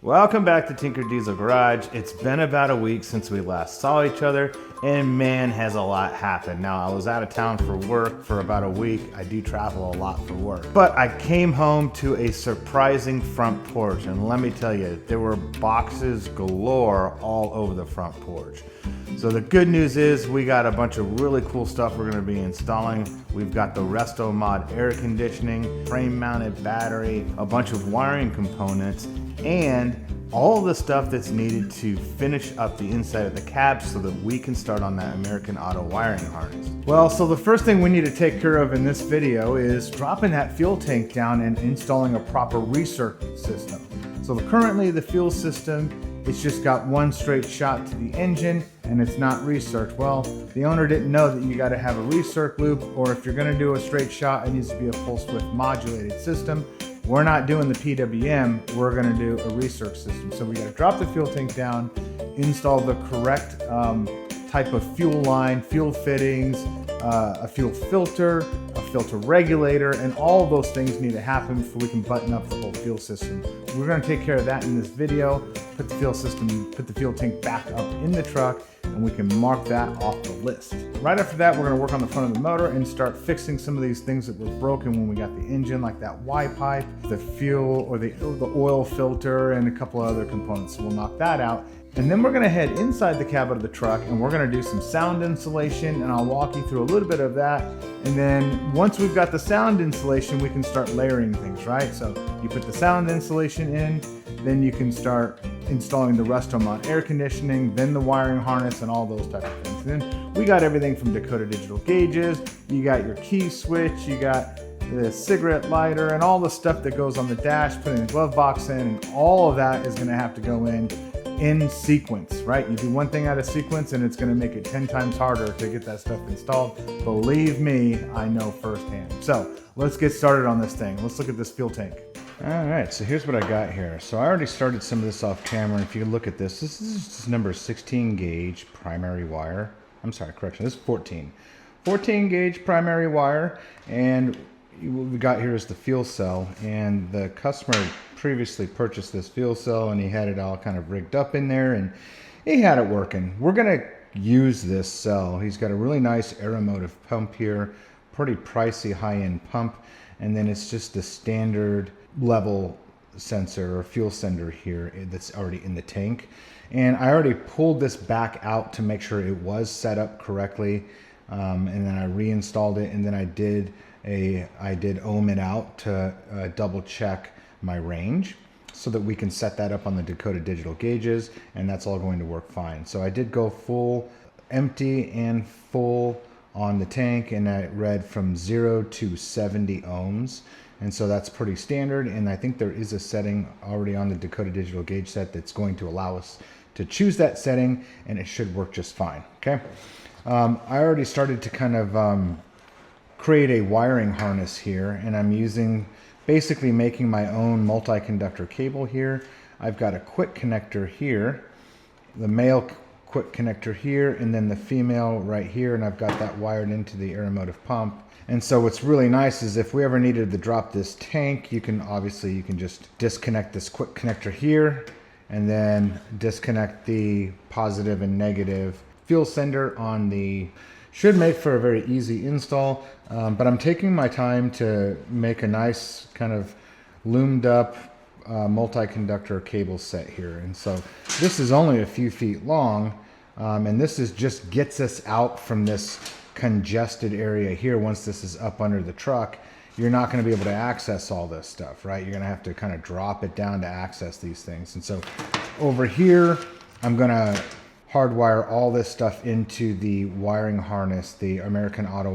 Welcome back to Tinkered Diesel Garage. It's been about a week since we last saw each other, and man, has a lot happened. Now, I was out of town for work for about a week. I do travel a lot for work. But I came home to a surprising front porch, and let me tell you, there were boxes galore all over the front porch. So the good news is we got a bunch of really cool stuff we're gonna be installing. We've got the Restomod air conditioning, frame-mounted battery, a bunch of wiring components, and all the stuff that's needed to finish up the inside of the cab so that we can start on that American Auto wiring harness. Well, so the first thing we need to take care of in this video is dropping that fuel tank down and installing a proper recircuit system. So currently the fuel system, it's just got one straight shot to the engine and it's not recirced. Well, the owner didn't know that you got to have a recirc loop, or if you're going to do a straight shot, it needs to be a full swift modulated system. We're not doing the PWM, we're going to do a recirc system. So we got to drop the fuel tank down, install the correct type of fuel line, fuel fittings, a fuel filter, a filter regulator, and all of those things need to happen before we can button up the whole fuel system. We're going to take care of that in this video, put the fuel tank back up in the truck, and we can mark that off the list. Right after that, we're going to work on the front of the motor and start fixing some of these things that were broken when we got the engine, like that Y pipe, the fuel or the oil filter, and a couple of other components. So we'll knock that out. And then we're gonna head inside the cab of the truck and we're gonna do some sound insulation, and I'll walk you through a little bit of that. And then once we've got the sound insulation, we can start layering things, right? So you put the sound insulation in, then you can start installing the Restomod air conditioning, then the wiring harness and all those type of things. And then we got everything from Dakota digital gauges, you got your key switch, you got the cigarette lighter and all the stuff that goes on the dash, putting the glove box in, and all of that is gonna have to go in sequence, right? You do one thing out of sequence and it's gonna make it 10 times harder to get that stuff installed. Believe me, I know firsthand. So let's get started on this thing. Let's look at this fuel tank. All right, so here's what I got here. So I already started some of this off camera. If you look at this, this is number 16 gauge primary wire. I'm sorry, correction, this is 14. 14 gauge primary wire, and what we got here is the fuel cell, and the customer previously purchased this fuel cell and he had it all kind of rigged up in there and he had it working. We're gonna use this cell. He's got a really nice aeromotive pump here, pretty pricey high-end pump, and then it's just the standard level sensor or fuel sender here that's already in the tank. And I already pulled this back out to make sure it was set up correctly, and then I reinstalled it, and then I did ohm it out to double check my range so that we can set that up on the Dakota digital gauges, and that's all going to work fine. So I did go full empty and full on the tank, and I read from 0 to 70 ohms, and so that's pretty standard. And I think there is a setting already on the Dakota digital gauge set that's going to allow us to choose that setting, and it should work just fine. Okay, I already started to kind of create a wiring harness here, and I'm basically making my own multi-conductor cable here. I've got a quick connector here, the male quick connector here, and then the female right here, and I've got that wired into the aeromotive pump. And so what's really nice is if we ever needed to drop this tank, you can just disconnect this quick connector here and then disconnect the positive and negative fuel sender on the. Should make for a very easy install, but I'm taking my time to make a nice kind of loomed up multi-conductor cable set here. And so this is only a few feet long, and this just gets us out from this congested area here. Once this is up under the truck, you're not going to be able to access all this stuff, right? You're going to have to kind of drop it down to access these things. And so over here, I'm going to hardwire all this stuff into the wiring harness, the American Auto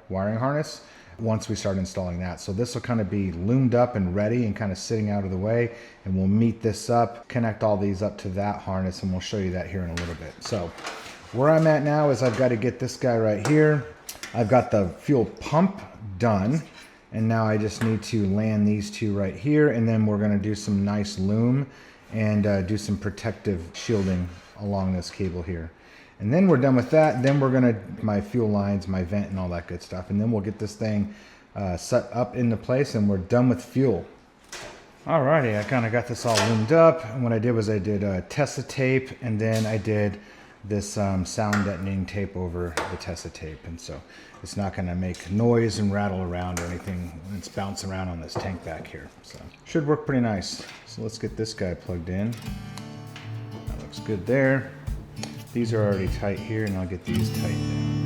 wiring harness, once we start installing that. So this will kind of be loomed up and ready and kind of sitting out of the way, and we'll meet this up, connect all these up to that harness, and we'll show you that here in a little bit. So where I'm at now is I've got to get this guy right here. I've got the fuel pump done, and now I just need to land these two right here, and then we're going to do some nice loom and do some protective shielding along this cable here. And then we're done with that. Then we're gonna my fuel lines, my vent, and all that good stuff, and then we'll get this thing set up into place, and we're done with fuel. Alrighty, I kind of got this all loomed up, and what I did was I did Tessa tape, and then I did this sound deadening tape over the Tessa tape, and so it's not going to make noise and rattle around or anything when it's bouncing around on this tank back here. So should work pretty nice. So let's get this guy plugged in. That looks good there. These are already tight here, and I'll get these tightened down.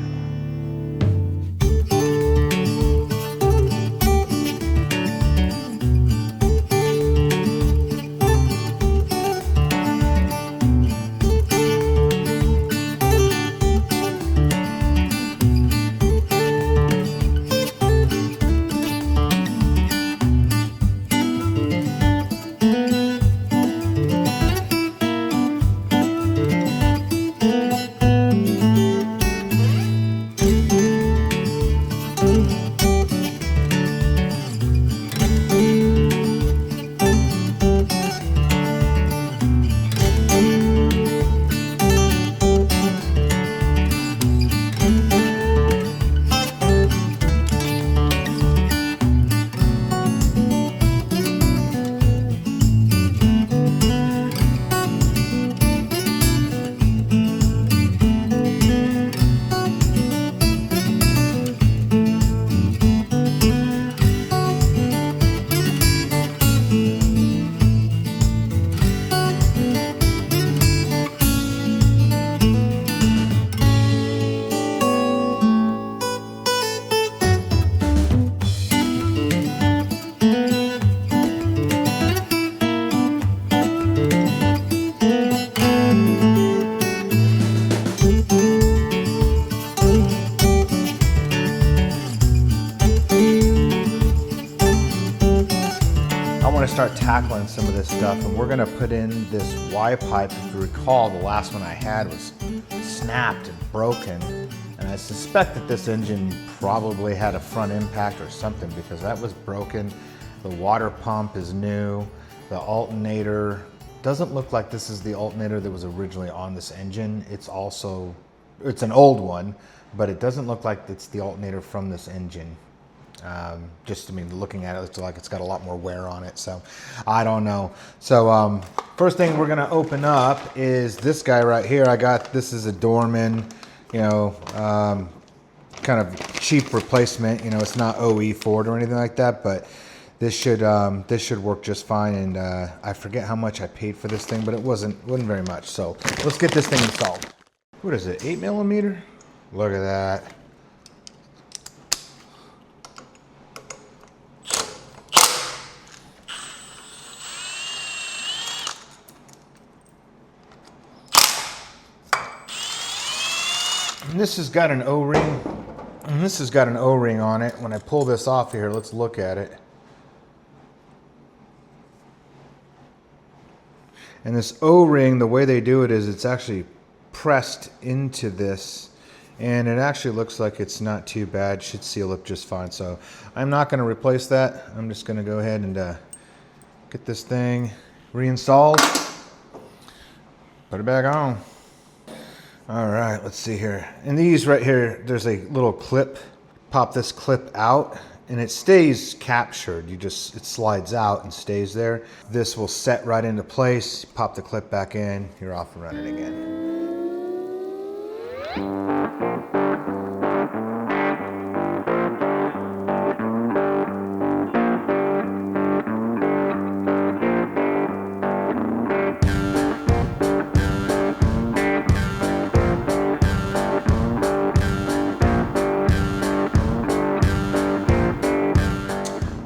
Start tackling some of this stuff, and we're going to put in this Y pipe. If you recall, the last one I had was snapped and broken, and I suspect that this engine probably had a front impact or something because that was broken. The water pump is new. The alternator doesn't look like this is the alternator that was originally on this engine. It's an old one, but it doesn't look like it's the alternator from this engine. Looking at it, it's like it's got a lot more wear on it, so I don't know. So first thing we're gonna open up is this guy right here. This is a Dorman, kind of cheap replacement. It's not OE Ford or anything like that, but this should work just fine. And I forget how much I paid for this thing, but it wasn't very much. So let's get this thing installed. What is it, 8mm? Look at that. And this has got an O-ring, and this has got an O-ring on it. When I pull this off here, let's look at it. And this O-ring, the way they do it is it's actually pressed into this, and it actually looks like it's not too bad. Should seal up just fine. So I'm not going to replace that. I'm just going to go ahead and get this thing reinstalled, put it back on. All right, let's see here. And these right here, there's a little clip. Pop this clip out and it stays captured. It slides out and stays there. This will set right into place. Pop the clip back in, you're off and running again.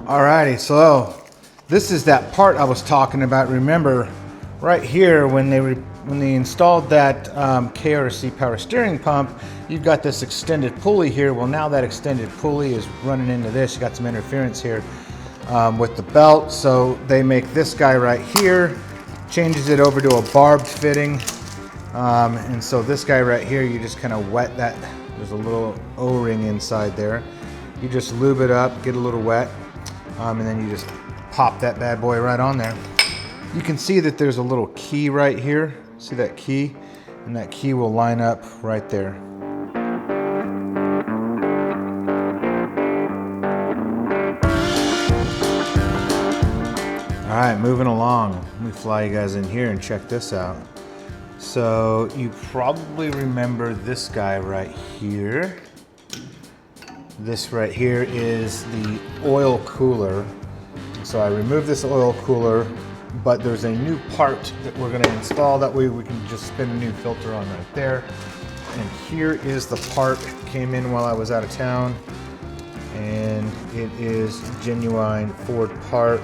Alrighty, so this is that part I was talking about. Remember, right here when they installed that KRC power steering pump, you've got this extended pulley here. Well, now that extended pulley is running into this. You got some interference here with the belt, so they make this guy right here, changes it over to a barbed fitting, and so this guy right here, you just kind of wet that. There's a little O-ring inside there. You just lube it up, get a little wet. And then you just pop that bad boy right on there. You can see that there's a little key right here. See that key? And that key will line up right there. All right, moving along. Let me fly you guys in here and check this out. So you probably remember this guy right here. This right here is the oil cooler. So I removed this oil cooler, but there's a new part that we're gonna install. That way we can just spin a new filter on right there. And here is the part that came in while I was out of town. And it is genuine Ford part.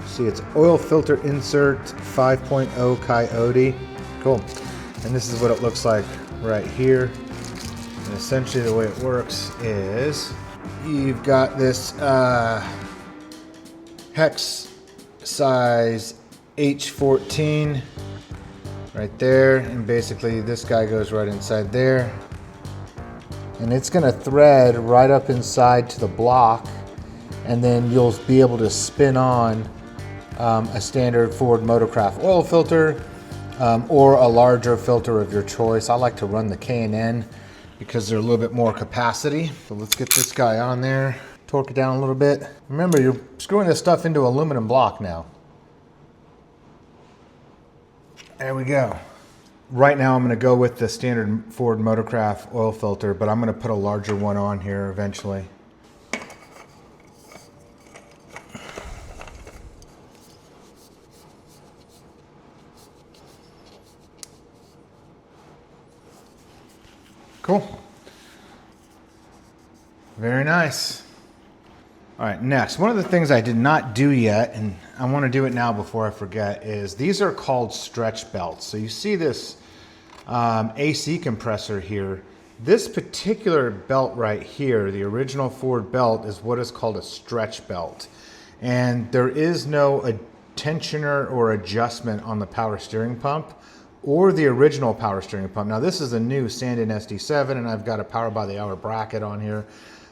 See, it's oil filter insert 5.0 Coyote. Cool. And this is what it looks like right here. And essentially the way it works is you've got this hex size H14 right there, and basically this guy goes right inside there, and it's going to thread right up inside to the block, and then you'll be able to spin on a standard Ford Motorcraft oil filter or a larger filter of your choice. I like to run the K&N because they're a little bit more capacity. So let's get this guy on there, torque it down a little bit. Remember, you're screwing this stuff into aluminum block now. There we go. Right now I'm going to go with the standard Ford Motorcraft oil filter, but I'm going to put a larger one on here eventually. Cool. Very nice. All right, next, one of the things I did not do yet, and I want to do it now before I forget, is these are called stretch belts. So you see this AC compressor here. This particular belt right here, the original Ford belt, is what is called a stretch belt. And there is no tensioner or adjustment on the power steering pump or the original power steering pump. Now this is a new Sandin SD7, and I've got a power by the hour bracket on here.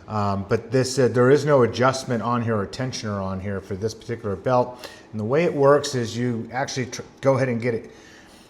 But this there is no adjustment on here or tensioner on here for this particular belt. And the way it works is you actually go ahead and get it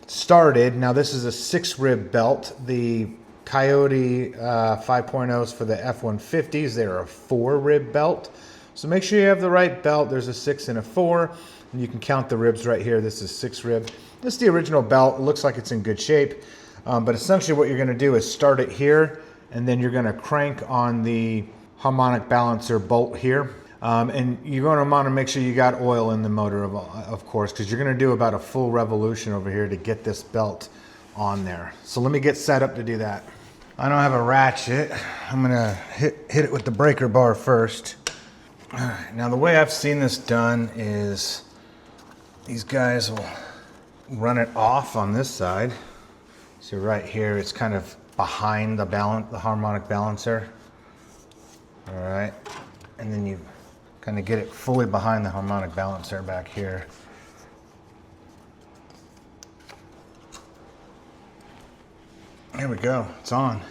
started. Now this is a 6-rib belt. The Coyote 5.0s for the F150s, they're a 4-rib belt. So make sure you have the right belt. There's a 6 and a 4. And you can count the ribs right here. This is 6-rib. This is the original belt. It looks like it's in good shape. But essentially what you're going to do is start it here, and then you're going to crank on the harmonic balancer bolt here. And you're going to want to make sure you got oil in the motor, of course, because you're going to do about a full revolution over here to get this belt on there. So let me get set up to do that. I don't have a ratchet. I'm going to hit it with the breaker bar first. All right, now the way I've seen this done is these guys will run it off on this side. So right here, it's kind of behind the harmonic balancer. All right, and then you kind of get it fully behind the harmonic balancer back here. There we go, it's on.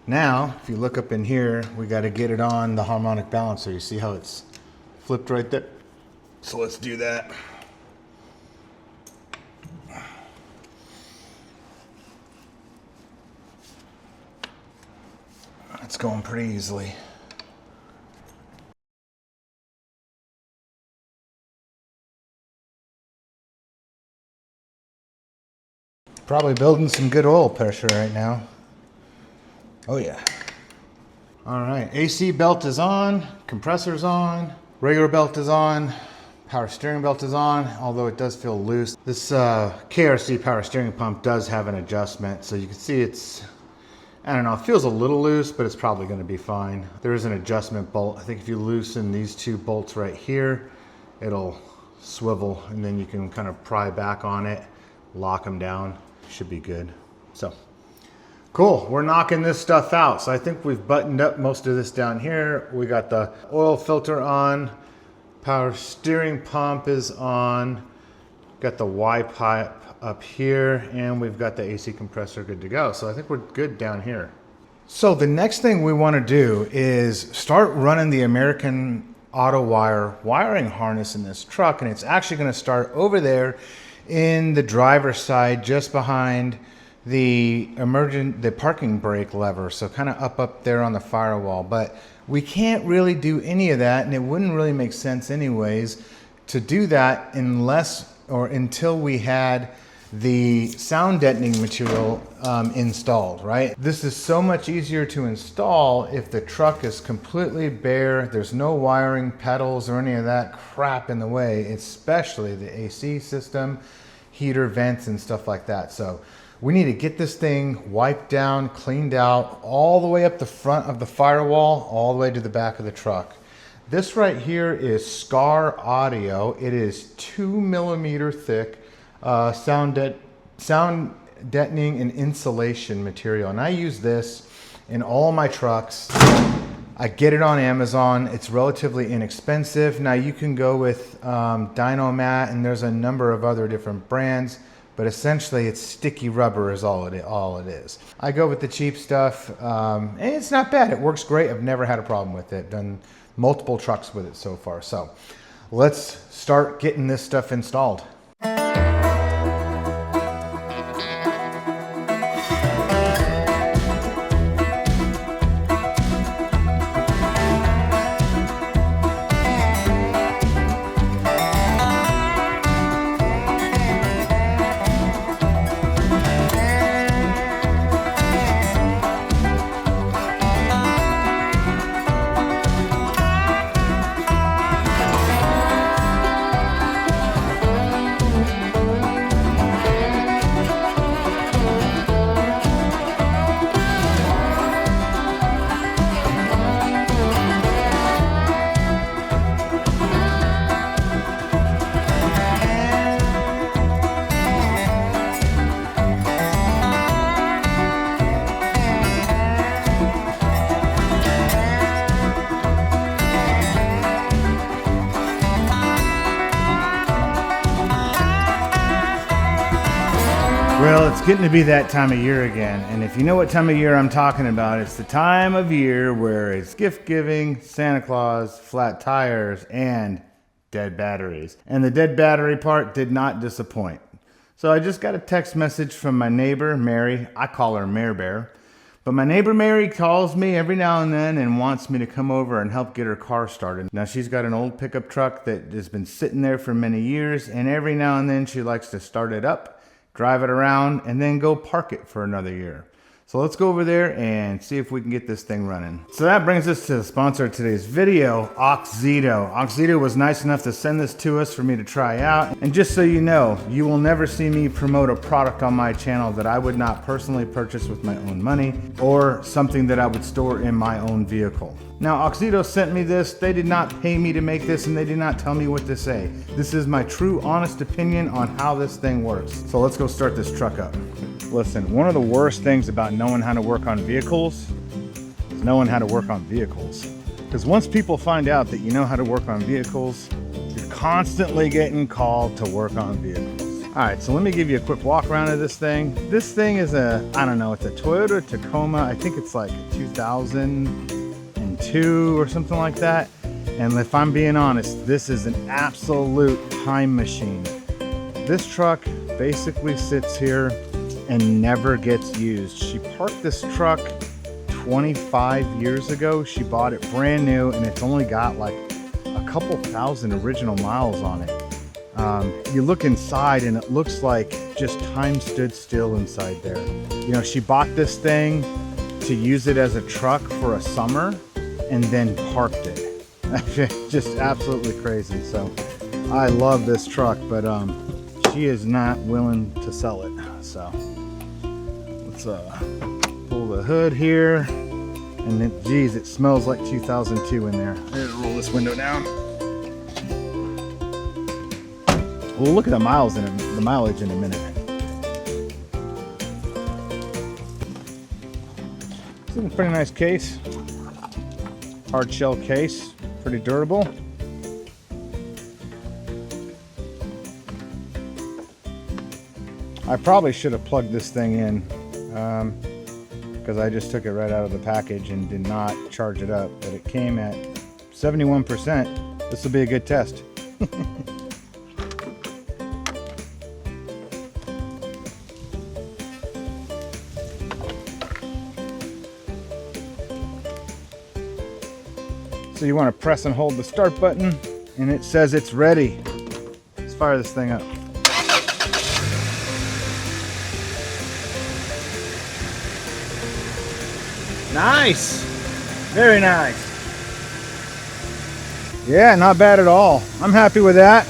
Now, if you look up in here, we got to get it on the harmonic balancer. You see how it's flipped right there? So let's do that. It's going pretty easily. Probably building some good oil pressure right now. Oh yeah. All right, AC belt is on, compressor's on, regular belt is on, power steering belt is on, although it does feel loose. This KRC power steering pump does have an adjustment, so you can see it's, I don't know, it feels a little loose, but it's probably going to be fine. There is an adjustment bolt. I think if you loosen these 2 bolts right here, it'll swivel, and then you can kind of pry back on it, lock them down. Should be good. So cool, we're knocking this stuff out. So I think we've buttoned up most of this down here. We got the oil filter on, power steering pump is on, got the Y pipe up here, and we've got the AC compressor good to go. So I think we're good down here. So the next thing we want to do is start running the American Auto Wire wiring harness in this truck, and it's actually going to start over there in the driver's side, just behind the parking brake lever, so kind of up there on the firewall. But we can't really do any of that, and it wouldn't really make sense anyways, to do that unless or until we had the sound deadening material installed, right? This is so much easier to install if the truck is completely bare, there's no wiring, pedals, or any of that crap in the way, especially the AC system, heater, vents, and stuff like that. So we need to get this thing wiped down, cleaned out, all the way up the front of the firewall, all the way to the back of the truck. This right here is Scar Audio. It is 2mm thick sound deadening and insulation material, and I use this in all my trucks. I get it on Amazon. It's relatively inexpensive. Now you can go with Dynomat, and there's a number of other different brands, but essentially it's sticky rubber is all it is. I go with the cheap stuff, and it's not bad. It works great. I've never had a problem with it. Done multiple trucks with it so far. So let's start getting this stuff installed. Well, it's getting to be that time of year again, and if you know what time of year I'm talking about, it's the time of year where it's gift giving, Santa Claus, flat tires, and dead batteries. And the dead battery part did not disappoint. So I just got a text message from my neighbor, Mary. I call her Mare Bear. But my neighbor Mary calls me every now and then and wants me to come over and help get her car started. Now she's got an old pickup truck that has been sitting there for many years, and every now and then she likes to start it up, drive it around, and then go park it for another year. So let's go over there and see if we can get this thing running. So that brings us to the sponsor of today's video, Oxedo. Oxedo was nice enough to send this to us for me to try out. And just so you know, you will never see me promote a product on my channel that I would not personally purchase with my own money, or something that I would store in my own vehicle. Now, Oxedo sent me this. They did not pay me to make this, and they did not tell me what to say. This is my true, honest opinion on how this thing works. So let's go start this truck up. Listen, one of the worst things about knowing how to work on vehicles is knowing how to work on vehicles. Because once people find out that you know how to work on vehicles, you're constantly getting called to work on vehicles. All right, so let me give you a quick walk around of this thing. This thing is I don't know, it's a Toyota Tacoma. I think it's like a 2002 or something like that. And if I'm being honest, this is an absolute time machine. This truck basically sits here and never gets used. She parked this truck 25 years ago. She bought it brand new, and it's only got like a couple thousand original miles on it. You look inside and it looks like just time stood still inside there. You know, she bought this thing to use it as a truck for a summer and then parked it. Just absolutely crazy. So I love this truck, but she is not willing to sell it. So let's pull the hood here, and then, geez, it smells like 2002 in there. I'm gonna roll this window down. We'll look at the miles in it, the mileage in a minute. This is a pretty nice case, hard shell case, pretty durable. I probably should have plugged this thing in because I just took it right out of the package and did not charge it up, but it came at 71%. This will be a good test. So you want to press and hold the start button, and it says it's ready. fire this thing up. Nice! Very nice. Yeah, not bad at all. I'm happy with that.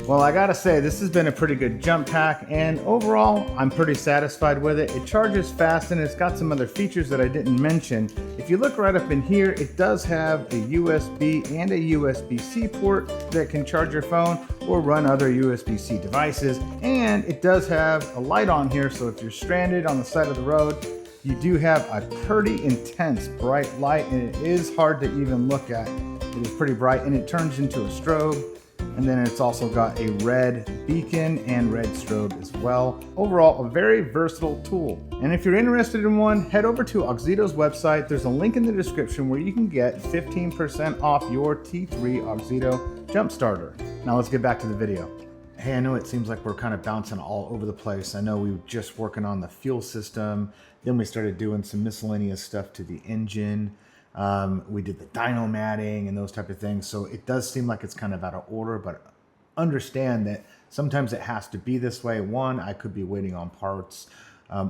Well, I gotta say, this has been a pretty good jump pack, and overall, I'm pretty satisfied with it. It charges fast, and it's got some other features that I didn't mention. If you look right up in here, it does have a USB and a USB-C port that can charge your phone or run other USB-C devices, and it does have a light on here, so if you're stranded on the side of the road, you do have a pretty intense bright light, and it is hard to even look at. It is pretty bright, and it turns into a strobe. And then it's also got a red beacon and red strobe as well. Overall, a very versatile tool. And if you're interested in one, head over to Auxito's website. There's a link in the description where you can get 15% off your T3 Auxito jump starter. Now let's get back to the video. Hey, I know it seems like we're kind of bouncing all over the place. I know we were just working on the fuel system. Then we started doing some miscellaneous stuff to the engine. We did the dynomatting and those type of things. So it does seem like it's kind of out of order, but understand that sometimes it has to be this way. One, I could be waiting on parts,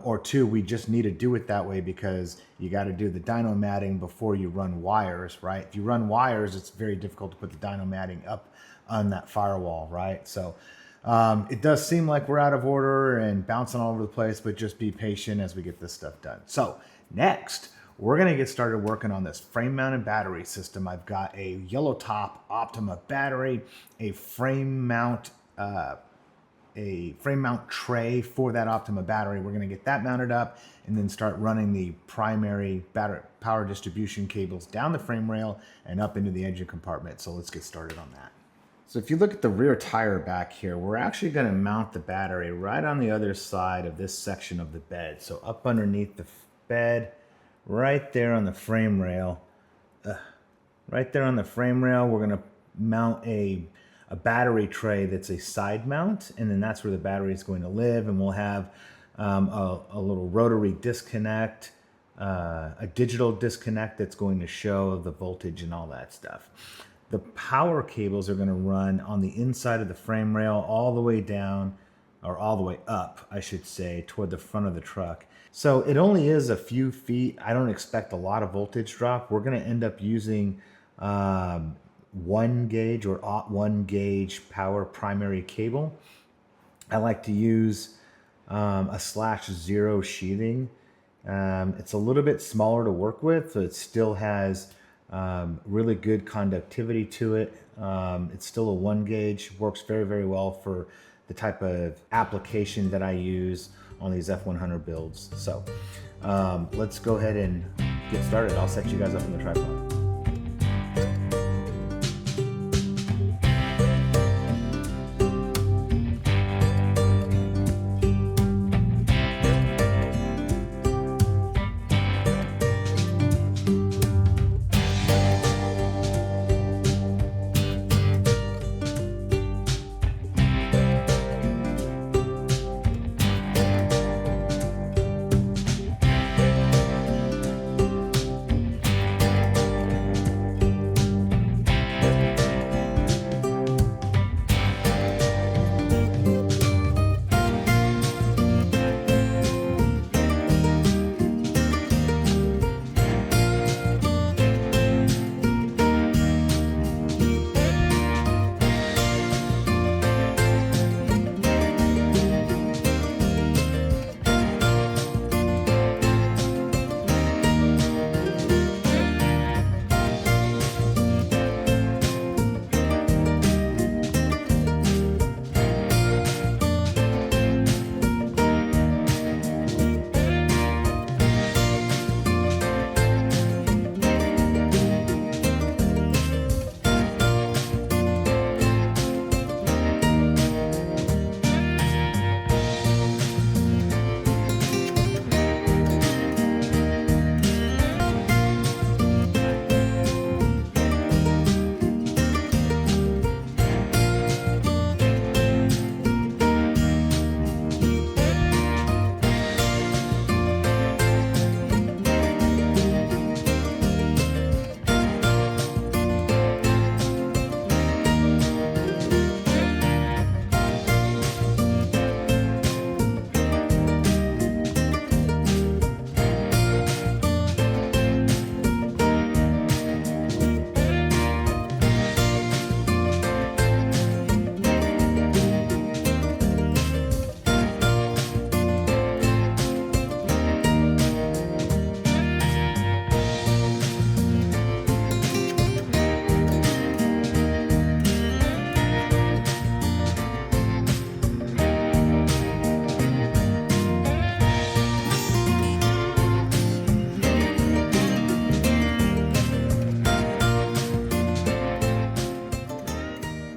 or two, we just need to do it that way because you got to do the dynomatting before you run wires, right? If you run wires, it's very difficult to put the dynomatting up on that firewall, right? So it does seem like we're out of order and bouncing all over the place, but just be patient as we get this stuff done. So next, we're gonna get started working on this frame mounted battery system. I've got a yellow top Optima battery, a frame mount tray for that Optima battery. We're gonna get that mounted up and then start running the primary battery power distribution cables down the frame rail and up into the engine compartment. So let's get started on that. So if you look at the rear tire back here, we're actually gonna mount the battery right on the other side of this section of the bed. So up underneath the bed, right there on the frame rail, right there on the frame rail, we're gonna mount a battery tray that's a side mount, and then that's where the battery is going to live, and we'll have a little rotary disconnect, a digital disconnect that's going to show the voltage and all that stuff. The power cables are gonna run on the inside of the frame rail all the way down, or all the way up, I should say, toward the front of the truck. So it only is a few feet. I don't expect a lot of voltage drop. We're gonna end up using 1 gauge or 1 gauge power primary cable. I like to use a /0 sheathing. It's a little bit smaller to work with, so it still has really good conductivity to it. It's still a 1 gauge, works very, very well for the type of application that I use on these F100 builds. So let's go ahead and get started. I'll set you guys up on the tripod.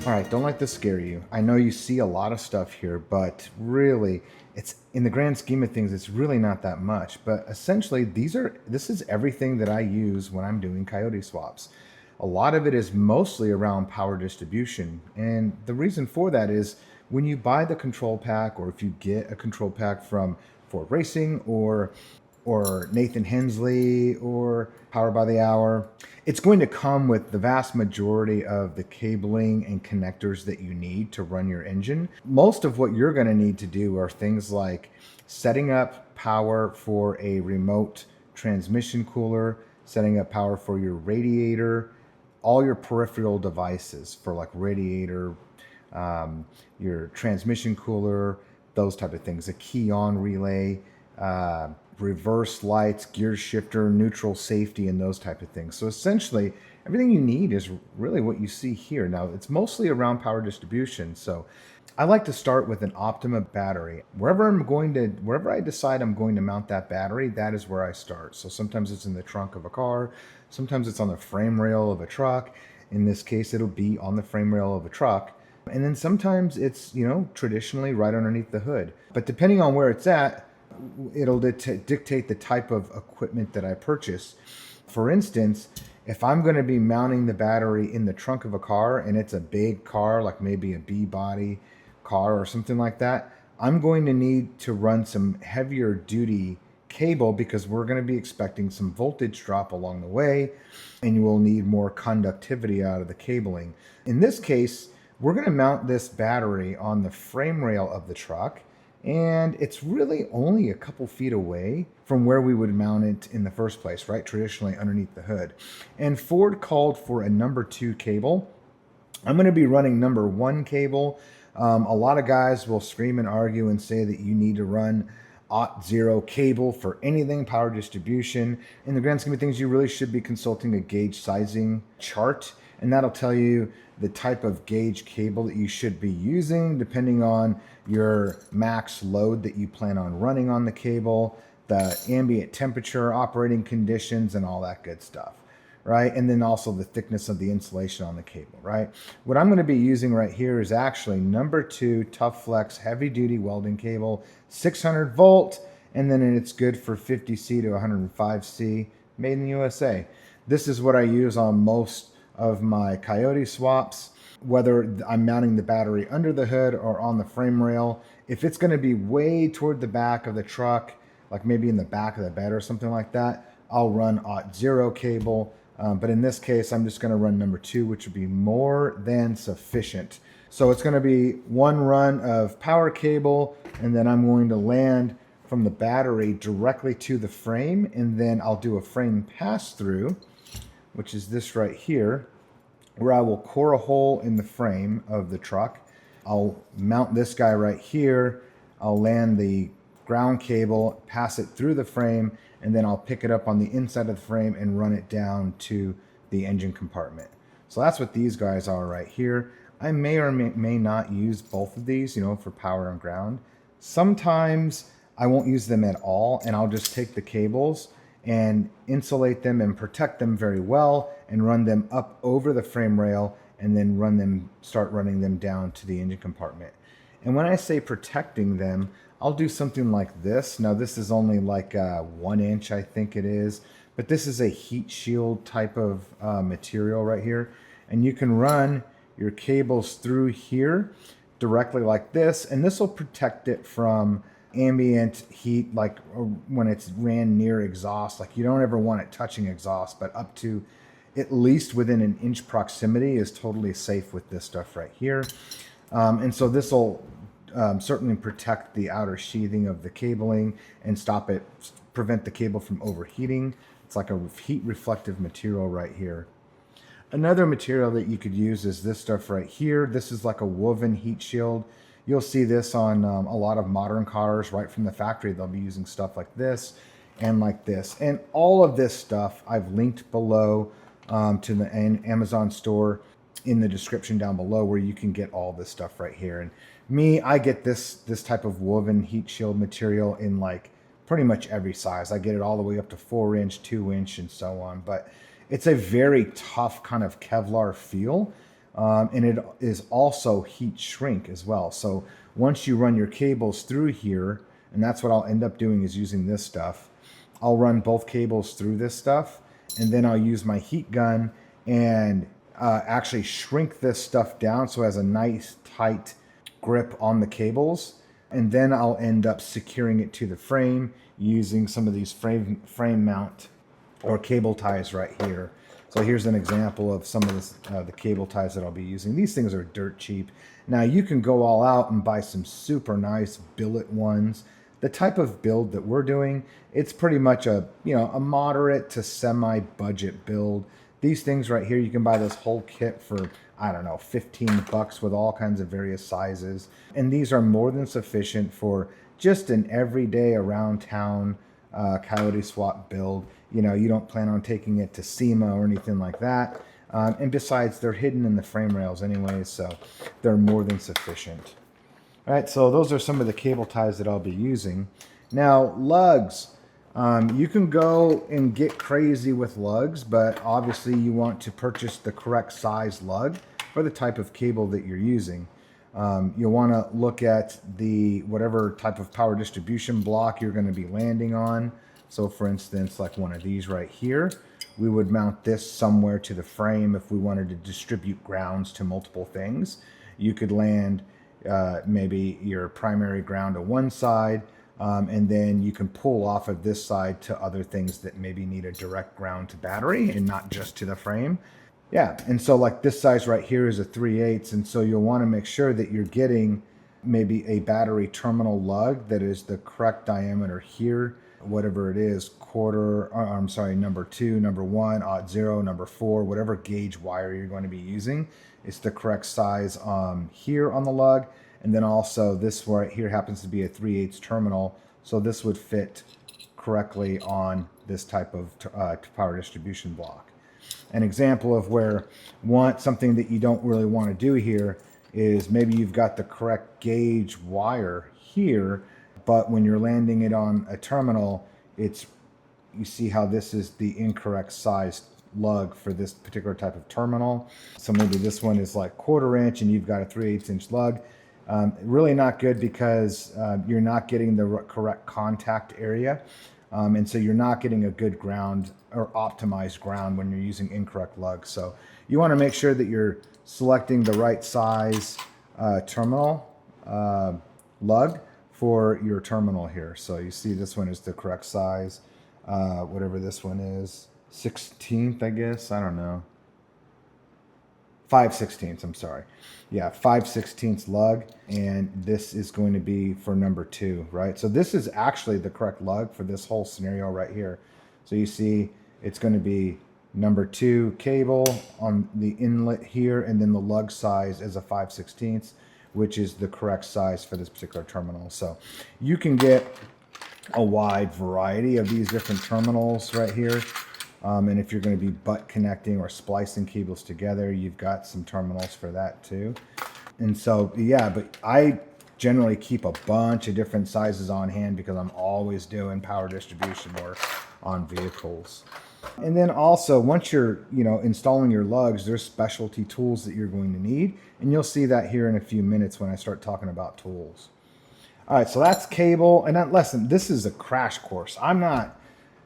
All right, don't let this scare you. I know you see a lot of stuff here, but really, it's in the grand scheme of things, it's really not that much. But essentially, this is everything that I use when I'm doing Coyote swaps. A lot of it is mostly around power distribution. And the reason for that is when you buy the control pack, or if you get a control pack from Ford Racing or Nathan Hensley or Power by the Hour, it's going to come with the vast majority of the cabling and connectors that you need to run your engine. Most of what you're going to need to do are things like setting up power for a remote transmission cooler, setting up power for your radiator, all your peripheral devices for like radiator, your transmission cooler, those type of things, a key on relay, reverse lights, gear shifter, neutral safety, and those type of things. So essentially, everything you need is really what you see here. Now, it's mostly around power distribution. So I like to start with an Optima battery. Wherever I decide I'm going to mount that battery, that is where I start. So sometimes it's in the trunk of a car, sometimes it's on the frame rail of a truck. In this case, it'll be on the frame rail of a truck. And then sometimes it's, traditionally right underneath the hood. But depending on where it's at, it'll dictate the type of equipment that I purchase. For instance, if I'm going to be mounting the battery in the trunk of a car and it's a big car, like maybe a B-body car or something like that, I'm going to need to run some heavier duty cable because we're going to be expecting some voltage drop along the way, and you will need more conductivity out of the cabling. In this case, we're going to mount this battery on the frame rail of the truck, and it's really only a couple feet away from where we would mount it in the first place, right? Traditionally underneath the hood. And Ford called for a number 2 cable. I'm going to be running number 1 cable. A lot of guys will scream and argue and say that you need to run aught-0 cable for anything power distribution. In the grand scheme of things, you really should be consulting a gauge sizing chart, and that'll tell you the type of gauge cable that you should be using depending on your max load that you plan on running on the cable, the ambient temperature, operating conditions, and all that good stuff, right? And then also the thickness of the insulation on the cable, right? What I'm going to be using right here is actually number 2 Tough Flex heavy duty welding cable, 600 volt, and then it's good for 50C to 105C, made in the USA. This is what I use on most of my Coyote swaps, whether I'm mounting the battery under the hood or on the frame rail. If it's going to be way toward the back of the truck, like maybe in the back of the bed or something like that, I'll run aught-0 cable. But in this case, I'm just going to run number 2, which would be more than sufficient. So it's going to be 1 run of power cable, and then I'm going to land from the battery directly to the frame, and then I'll do a frame pass-through, which is this right here, where I will core a hole in the frame of the truck. I'll mount this guy right here. I'll land the ground cable, pass it through the frame, and then I'll pick it up on the inside of the frame and run it down to the engine compartment. So that's what these guys are right here. I may or may not use both of these, for power and ground. Sometimes I won't use them at all, and I'll just take the cables and insulate them and protect them very well and run them up over the frame rail, and then start running them down to the engine compartment. And when I say protecting them, I'll do something like this. Now this is only like 1 inch, I think it is, but this is a heat shield type of material right here. And you can run your cables through here directly like this, and this will protect it from ambient heat, like when it's ran near exhaust. Like you don't ever want it touching exhaust, but up to at least within an inch proximity is totally safe with this stuff right here. And so this will certainly protect the outer sheathing of the cabling and prevent the cable from overheating. It's like a heat reflective material right here. Another material that you could use is this stuff right here. This is like a woven heat shield. You'll see this on a lot of modern cars right from the factory. They'll be using stuff like this and like this. And all of this stuff I've linked below to the Amazon store in the description down below, where you can get all this stuff right here. And I get this type of woven heat shield material in like pretty much every size. I get it all the way up to 4 inch, 2 inch, and so on. But it's a very tough kind of Kevlar feel. and it is also heat shrink as well. So once you run your cables through here, and that's what I'll end up doing is using this stuff. I'll run both cables through this stuff, and then I'll use my heat gun and actually shrink this stuff down so it has a nice tight grip on the cables. And then I'll end up securing it to the frame using some of these frame mount or cable ties right here. So here's an example of some of this, the cable ties that I'll be using. These things are dirt cheap. Now you can go all out and buy some super nice billet ones. The type of build that we're doing, it's pretty much a moderate to semi-budget build. These things right here, you can buy this whole kit for, I don't know, 15 bucks with all kinds of various sizes. And these are more than sufficient for just an everyday around town Coyote swap build. You know, you don't plan on taking it to SEMA or anything like that. And besides, they're hidden in the frame rails anyway, so they're more than sufficient. All right, so those are some of the cable ties that I'll be using. Now, lugs. You can go and get crazy with lugs, but obviously you want to purchase the correct size lug for the type of cable that you're using. You'll want to look at the whatever type of power distribution block you're going to be landing on. So for instance, like one of these right here, we would mount this somewhere to the frame if we wanted to distribute grounds to multiple things. You could land maybe your primary ground to one side, and then you can pull off of this side to other things that maybe need a direct ground to battery and not just to the frame. Yeah, and so like this size right here is a 3/8, and so you'll want to make sure that you're getting maybe a battery terminal lug that is the correct diameter here, whatever it is, number 2, number 1, 0, number 4, whatever gauge wire you're going to be using. It's the correct size here on the lug. And then also this right here happens to be a 3/8 terminal. So this would fit correctly on this type of power distribution block. An example of where something that you don't really want to do here is maybe you've got the correct gauge wire here, but when you're landing it on a terminal, you see how this is the incorrect size lug for this particular type of terminal. So maybe this one is like 1/4 inch and you've got a 3/8 inch lug. Really not good because you're not getting the correct contact area. And so you're not getting a good ground or optimized ground when you're using incorrect lugs. So you want to make sure that you're selecting the right size terminal lug for your terminal here. So you see this one is the correct size, whatever this one is, 16th, I guess, I don't know. 5/16, I'm sorry. Yeah, 5/16 lug, and this is going to be for number 2, right? So this is actually the correct lug for this whole scenario right here. So you see it's going to be number 2 cable on the inlet here, and then the lug size is a 5/16, which is the correct size for this particular terminal. So you can get a wide variety of these different terminals right here. And if you're going to be butt connecting or splicing cables together, you've got some terminals for that too. And so, yeah, but I generally keep a bunch of different sizes on hand because I'm always doing power distribution work on vehicles. And then also, once you're, installing your lugs, there's specialty tools that you're going to need. And you'll see that here in a few minutes when I start talking about tools. All right, so that's cable. And listen, this is a crash course.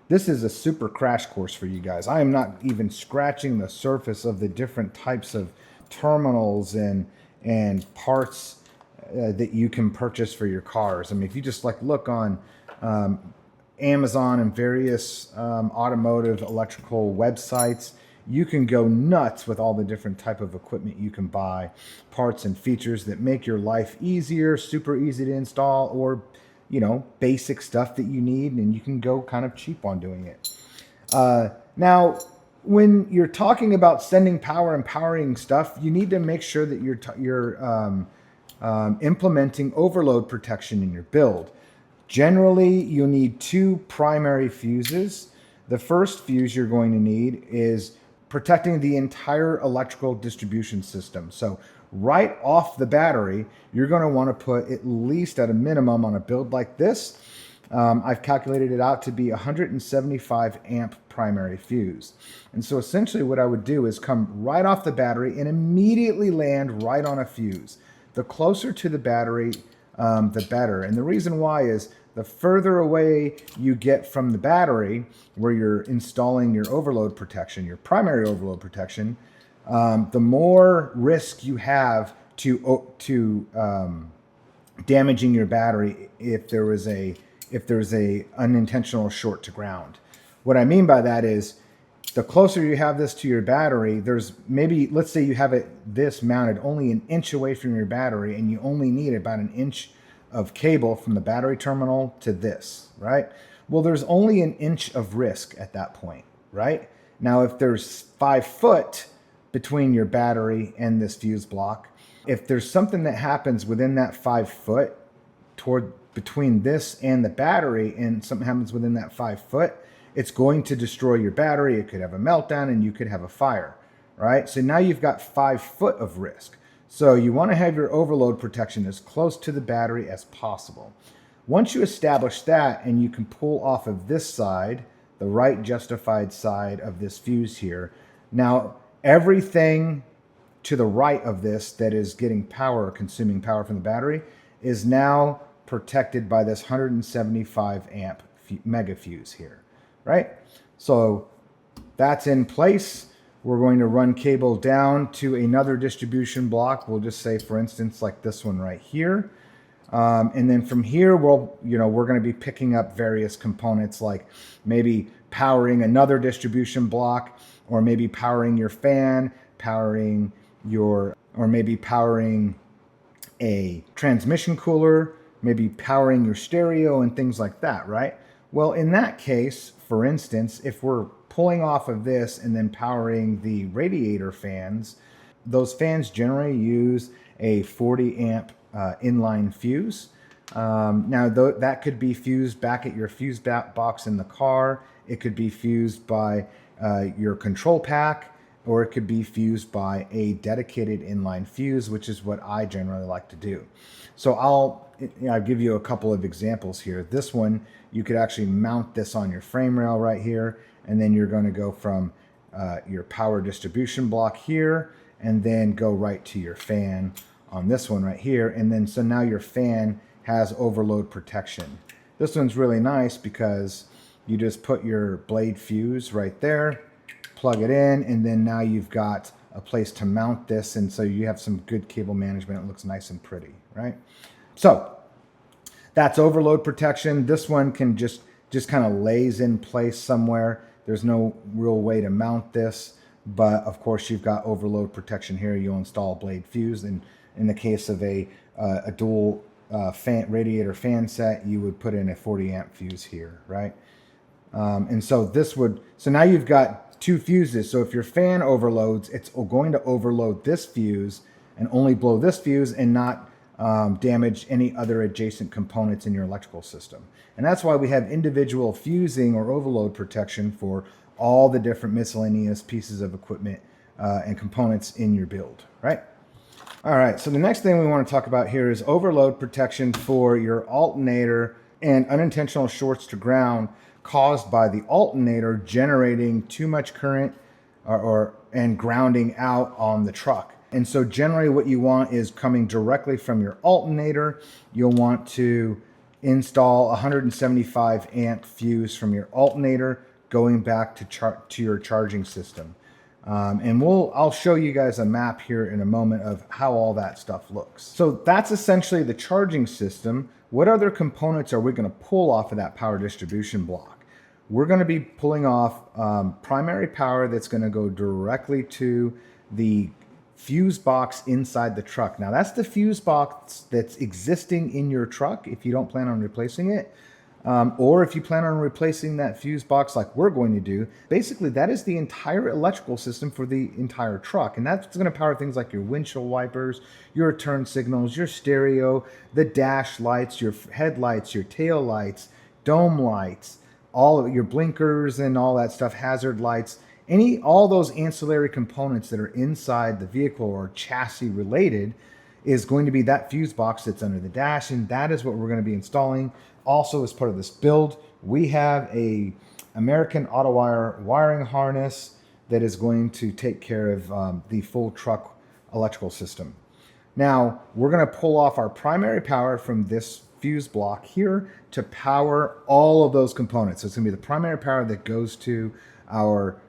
This is a super crash course for you guys. I am not even scratching the surface of the different types of terminals and parts that you can purchase for your cars. I mean, if you just look on Amazon and various automotive electrical websites, you can go nuts with all the different type of equipment you can buy, parts and features that make your life easier, super easy to install, or basic stuff that you need, and you can go kind of cheap on doing it. Now, when you're talking about sending power and powering stuff, you need to make sure that you're implementing overload protection in your build. Generally, you need 2 primary fuses. The first fuse you're going to need is protecting the entire electrical distribution system. So right off the battery, you're going to want to put at least at a minimum on a build like this, I've calculated it out to be 175 amp primary fuse. And so essentially what I would do is come right off the battery and immediately land right on a fuse. The closer to the battery, the better. And the reason why is the further away you get from the battery where you're installing your overload protection, your primary overload protection, the more risk you have to damaging your battery if there was a unintentional short to ground. What I mean by that is the closer you have this to your battery, there's maybe, let's say you have this mounted only an inch away from your battery and you only need about an inch of cable from the battery terminal to this, right? Well, there's only an inch of risk at that point, right? Now, if there's 5 foot between your battery and this fuse block, if there's something that happens within that 5 foot between this and the battery and something happens within that 5 foot, it's going to destroy your battery. It could have a meltdown and you could have a fire, right? So now you've got 5 foot of risk. So you want to have your overload protection as close to the battery as possible. Once you establish that and you can pull off of this side, the right justified side of this fuse here, now everything to the right of this that is getting power, consuming power from the battery, is now protected by this 175 amp mega fuse here, right? So that's in place. We're going to run cable down to another distribution block. We'll just say, for instance, like this one right here. And then from here, we're going to be picking up various components, like maybe powering another distribution block, or maybe powering your fan, or maybe powering a transmission cooler, maybe powering your stereo and things like that, right? Well, in that case, for instance, if we're pulling off of this and then powering the radiator fans, those fans generally use a 40 amp inline fuse. Now, that could be fused back at your fuse box in the car. It could be fused by your control pack, or it could be fused by a dedicated inline fuse, which is what I generally like to do. So I'll give you a couple of examples here. This one, you could actually mount this on your frame rail right here, and then you're going to go from your power distribution block here, and then go right to your fan on this one right here. And then so now your fan has overload protection. This one's really nice because you just put your blade fuse right there, plug it in, and then now you've got a place to mount this, and so you have some good cable management. It looks nice and pretty, right? So that's overload protection. This one can just kind of lays in place somewhere. There's no real way to mount this, but of course you've got overload protection here. You'll install a blade fuse, and in the case of a dual radiator fan set, you would put in a 40 amp fuse here, right? And so so now you've got 2 fuses. So if your fan overloads, it's going to overload this fuse and only blow this fuse and not damage any other adjacent components in your electrical system. And that's why we have individual fusing or overload protection for all the different miscellaneous pieces of equipment and components in your build, right? All right, so the next thing we want to talk about here is overload protection for your alternator and unintentional shorts to ground caused by the alternator generating too much current and grounding out on the truck. And so generally what you want is coming directly from your alternator. You'll want to install 175 amp fuse from your alternator going back to your charging system. And I'll show you guys a map here in a moment of how all that stuff looks. So that's essentially the charging system. What other components are we going to pull off of that power distribution block? We're going to be pulling off primary power that's going to go directly to the fuse box inside the truck. Now that's the fuse box that's existing in your truck if you don't plan on replacing it. Or if you plan on replacing that fuse box like we're going to do, basically that is the entire electrical system for the entire truck. And that's going to power things like your windshield wipers, your turn signals, your stereo, the dash lights, your headlights, your tail lights, dome lights, all of your blinkers and all that stuff, hazard lights, all those ancillary components that are inside the vehicle or chassis related is going to be that fuse box that's under the dash, and that is what we're going to be installing Also, as part of this build, we have a American Autowire wiring harness that is going to take care of the full truck electrical system. Now, we're going to pull off our primary power from this fuse block here to power all of those components. So it's going to be the primary power that goes to our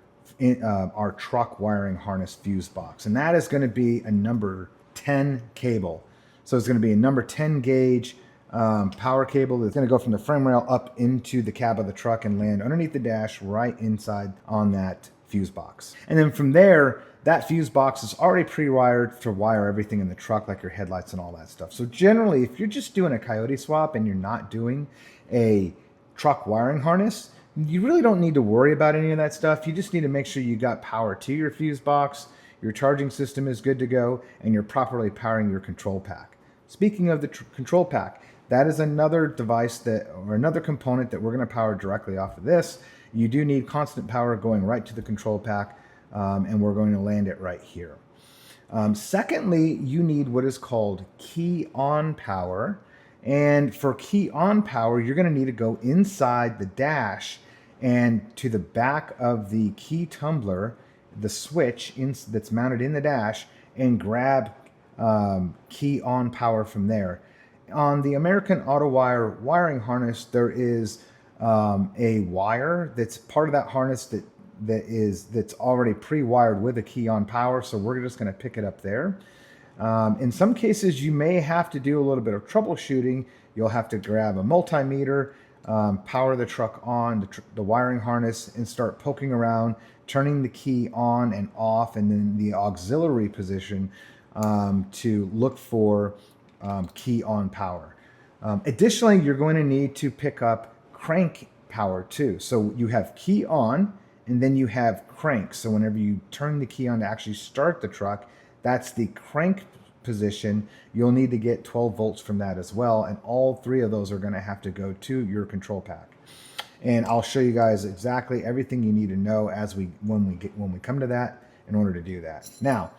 truck wiring harness fuse box. And that is going to be a number 10 cable. So it's going to be a number 10 gauge power cable that's going to go from the frame rail up into the cab of the truck and land underneath the dash right inside on that fuse box. And then from there, that fuse box is already pre-wired to wire everything in the truck, like your headlights and all that stuff. So generally, if you're just doing a Coyote swap and you're not doing a truck wiring harness, you really don't need to worry about any of that stuff. You just need to make sure you got power to your fuse box, your charging system is good to go, and you're properly powering your control pack. Speaking of the control pack, that is another device or another component that we're going to power directly off of this. You do need constant power going right to the control pack, and we're going to land it right here. Secondly, you need what is called key on power. And for key on power, you're going to need to go inside the dash and to the back of the key tumbler, the switch that's mounted in the dash, and grab key on power from there. On the American Autowire wiring harness, there is a wire that's part of that harness that's already pre-wired with a key on power, so we're just going to pick it up there. In some cases, you may have to do a little bit of troubleshooting. You'll have to grab a multimeter, power the truck on the wiring harness, and start poking around, turning the key on and off, and then the auxiliary position to look for key on power. Additionally, you're going to need to pick up crank power too. So you have key on, and then you have crank. So whenever you turn the key on to actually start the truck, that's the crank position. You'll need to get 12 volts from that as well. And all three of those are going to have to go to your control pack. And I'll show you guys exactly everything you need to know when we come to that in order to do that. Now,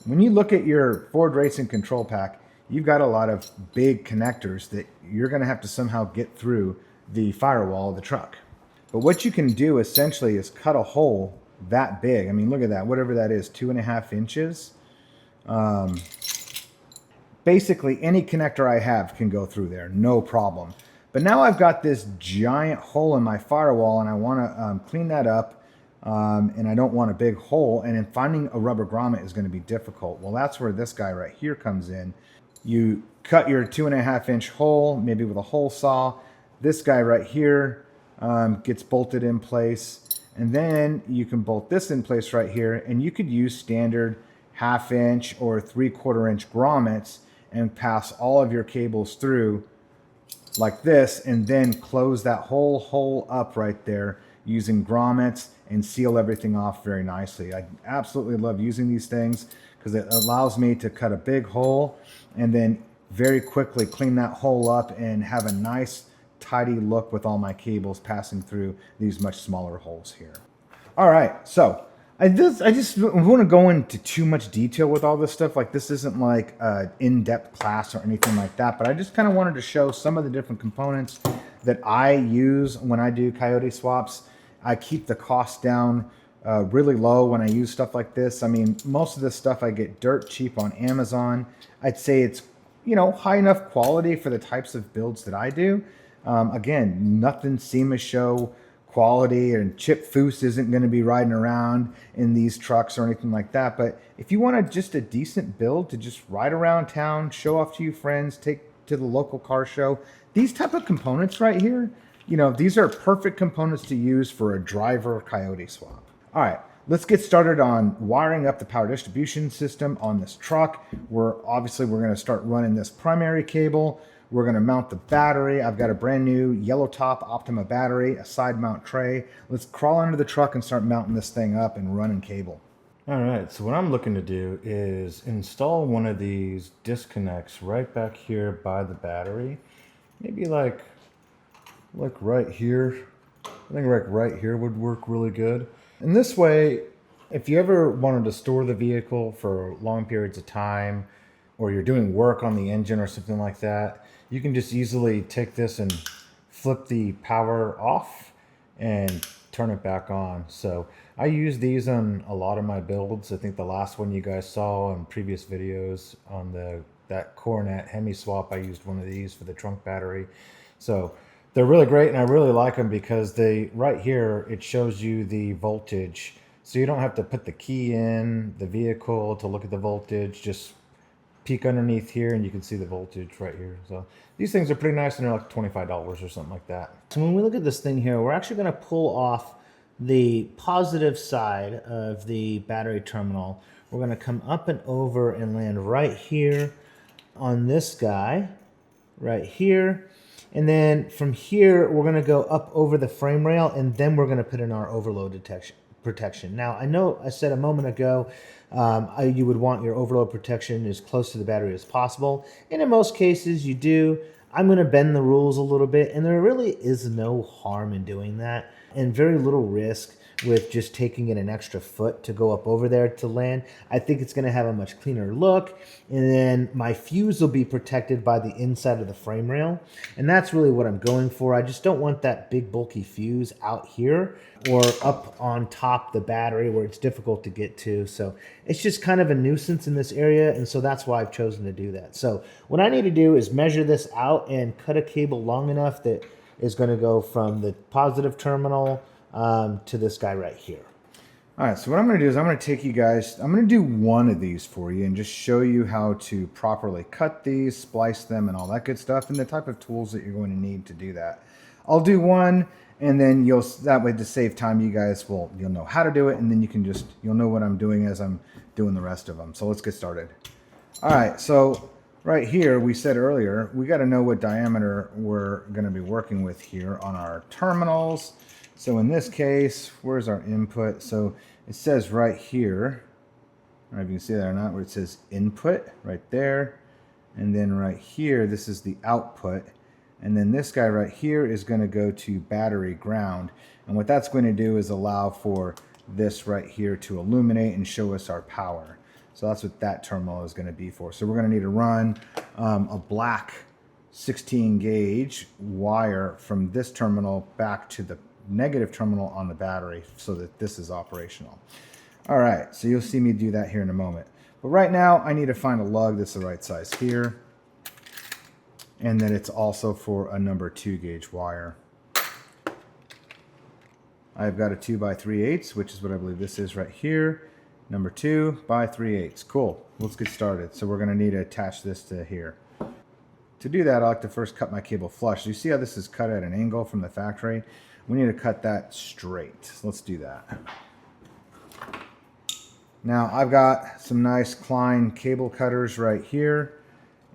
when you look at your Ford Racing control pack, you've got a lot of big connectors that you're going to have to somehow get through the firewall of the truck. But what you can do essentially is cut a hole that big. I mean, look at that, whatever that is, 2.5 inches. Basically, any connector I have can go through there, no problem. But now I've got this giant hole in my firewall, and I want to clean that up, and I don't want a big hole, and then finding a rubber grommet is going to be difficult. Well, that's where this guy right here comes in. You cut your 2.5 inch hole, maybe with a hole saw. This guy right here gets bolted in place, and then you can bolt this in place right here, and you could use standard 1/2 inch or 3/4 inch grommets and pass all of your cables through like this, and then close that whole hole up right there using grommets and seal everything off very nicely. I absolutely love using these things because it allows me to cut a big hole and then very quickly clean that hole up and have a nice tidy look with all my cables passing through these much smaller holes here. All right, so I just want to go into too much detail with all this stuff. Like, this isn't like an in-depth class or anything like that, but I just kind of wanted to show some of the different components that I use when I do Coyote swaps. I keep the cost down really low when I use stuff like this. I mean, most of this stuff I get dirt cheap on Amazon. I'd say it's, high enough quality for the types of builds that I do. Again, nothing SEMA show quality, and Chip Foose isn't going to be riding around in these trucks or anything like that. But if you want just a decent build to just ride around town, show off to your friends, take to the local car show, these type of components right here, these are perfect components to use for a driver Coyote swap. All right, let's get started on wiring up the power distribution system on this truck. We're going to start running this primary cable. We're going to mount the battery. I've got a brand new yellow top Optima battery, a side mount tray. Let's crawl under the truck and start mounting this thing up and running cable. All right, so what I'm looking to do is install one of these disconnects right back here by the battery. Maybe like right here. I think right here would work really good. And this way, if you ever wanted to store the vehicle for long periods of time, or you're doing work on the engine or something like that, you can just easily take this and flip the power off and turn it back on. So I use these on a lot of my builds. I think the last one you guys saw in previous videos on that Coronet Hemi swap, I used one of these for the trunk battery. So they're really great, and I really like them because right here it shows you the voltage. So you don't have to put the key in the vehicle to look at the voltage. Just peek underneath here and you can see the voltage right here. So these things are pretty nice, and they're like $25 or something like that. So when we look at this thing here, we're actually going to pull off the positive side of the battery terminal. We're going to come up and over and land right here on this guy, right here. And then from here, we're going to go up over the frame rail, and then we're going to put in our overload protection. Now, I know I said a moment ago you would want your overload protection as close to the battery as possible. And in most cases, you do. I'm going to bend the rules a little bit, and there really is no harm in doing that, and very little risk with just taking it an extra foot to go up over there to land. I think it's going to have a much cleaner look, and then my fuse will be protected by the inside of the frame rail, and that's really what I'm going for. I just don't want that big bulky fuse out here or up on top the battery where it's difficult to get to. So it's just kind of a nuisance in this area, and so that's why I've chosen to do that. So what I need to do is measure this out and cut a cable long enough that is going to go from the positive terminal to this guy right here. All right, so what I'm going to do is I'm going to take you guys, I'm going to do one of these for you and just show you how to properly cut these, splice them, and all that good stuff, and the type of tools that you're going to need to do that. I'll do one, and then that way to save time, you'll know how to do it, and then you'll know what I'm doing as I'm doing the rest of them. So let's get started. All right, so right here, we said earlier, we got to know what diameter we're going to be working with here on our terminals. So in this case, where's our input? So it says right here, I don't know if you can see that or not, where it says input right there. And then right here, this is the output. And then this guy right here is going to go to battery ground. And what that's going to do is allow for this right here to illuminate and show us our power. So that's what that terminal is going to be for. So we're going to need to run a black 16 gauge wire from this terminal back to the negative terminal on the battery so that this is operational. All right, so you'll see me do that here in a moment. But right now, I need to find a lug that's the right size here, and then it's also for a number 2 gauge wire. I've got a 2 by 3/8, which is what I believe this is right here. Number 2 by 3/8. Cool. Let's get started. So we're going to need to attach this to here. To do that, I like to first cut my cable flush. You see how this is cut at an angle from the factory? We need to cut that straight. So let's do that. Now I've got some nice Klein cable cutters right here,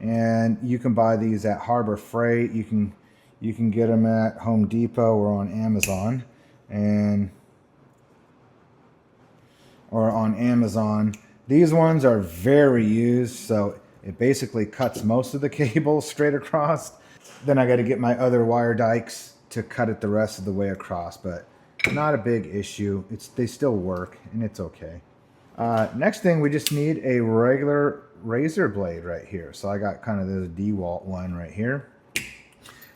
and you can buy these at Harbor Freight. You can get them at Home Depot or on Amazon, These ones are very used, so it basically cuts most of the cable straight across. Then I got to get my other wire dikes to cut it the rest of the way across, but not a big issue. They still work, and it's okay. Next thing, we just need a regular razor blade right here. So I got kind of this DeWalt one right here. The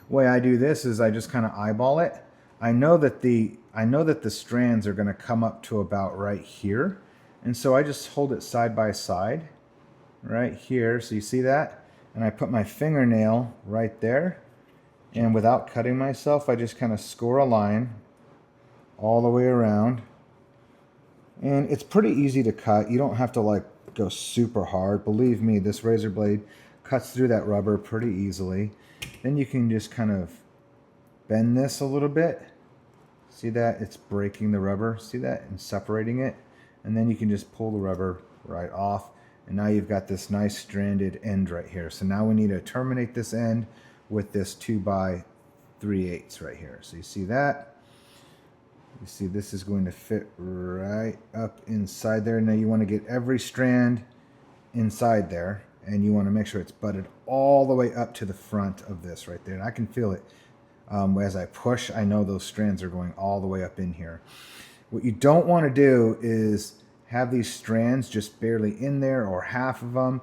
way I do this is I just kind of eyeball it. I know that the strands are going to come up to about right here, and so I just hold it side by side right here. So you see that? And I put my fingernail right there. And without cutting myself, I just kind of score a line all the way around. And it's pretty easy to cut. You don't have to like go super hard. Believe me, this razor blade cuts through that rubber pretty easily. Then you can just kind of bend this a little bit. See that? It's breaking the rubber. See that? And separating it. And then you can just pull the rubber right off. And now you've got this nice stranded end right here. So now we need to terminate this end with this 2 by 3/8 right here. So you see that? You see this is going to fit right up inside there. Now you want to get every strand inside there, and you want to make sure it's butted all the way up to the front of this right there. And I can feel it as I push. I know those strands are going all the way up in here. What you don't want to do is have these strands just barely in there or half of them.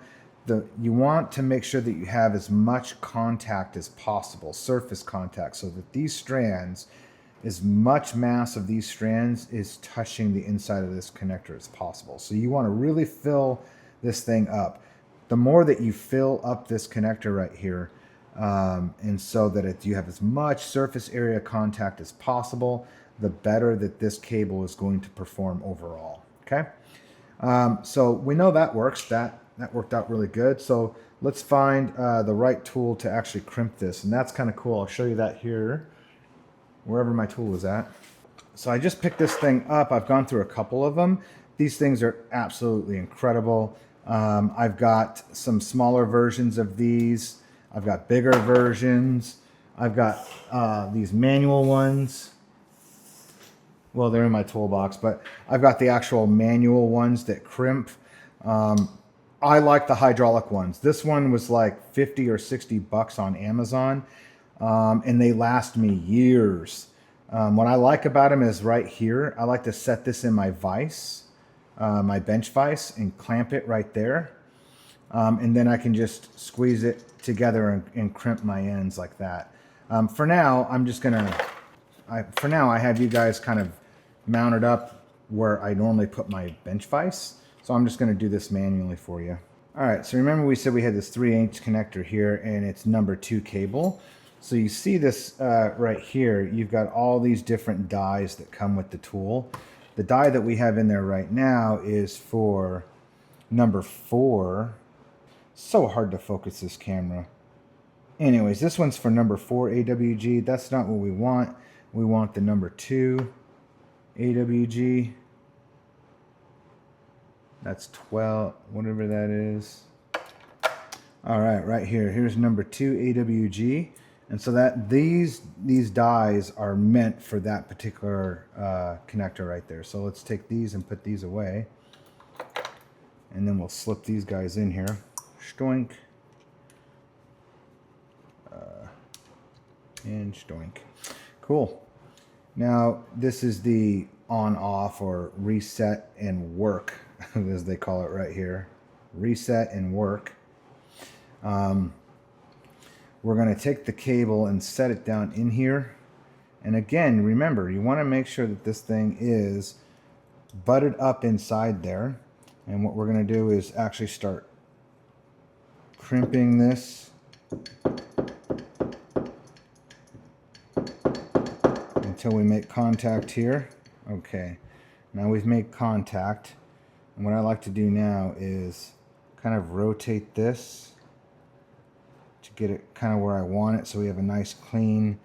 you want to make sure that you have as much contact as possible, surface contact, so that these strands, as much mass of these strands is touching the inside of this connector as possible. So you want to really fill this thing up. The more that you fill up this connector right here, and so that you have as much surface area contact as possible, the better that this cable is going to perform overall. Okay, so we know that works. That worked out really good. So let's find the right tool to actually crimp this, and that's kind of cool. I'll show you that here, wherever my tool is at. So I just picked this thing up. I've gone through a couple of them. These things are absolutely incredible. I've got some smaller versions of these. I've got bigger versions. I've got these manual ones. Well, they're in my toolbox, but I've got the actual manual ones that crimp. I like the hydraulic ones. This one was like 50 or 60 bucks on Amazon, and they last me years. What I like about them is right here, I like to set this in my vise, my bench vise, and clamp it right there. And then I can just squeeze it together and crimp my ends like that. For now, I'm just gonna, for now I have you guys kind of mounted up where I normally put my bench vise. So I'm just gonna do this manually for you. All right, so remember we said we had this 3/8 connector here, and it's number 2 cable. So you see this right here, you've got all these different dies that come with the tool. The die that we have in there right now is for number 4. So hard to focus this camera. Anyways, this one's for number 4 AWG. That's not what we want. We want the number 2 AWG. That's 12, whatever that is. All right, right here. Here's number 2 AWG. And so that these dies are meant for that particular connector right there. So let's take these and put these away. And then we'll slip these guys in here. Stoink. And stoink. Cool. Now, this is the on-off or reset and work, as they call it right here. Reset and work. We're going to take the cable and set it down in here. And again, remember, you want to make sure that this thing is butted up inside there. And what we're going to do is actually start crimping this until we make contact here. Okay, now we've made contact. And what I like to do now is kind of rotate this to get it kind of where I want it, so we have a nice clean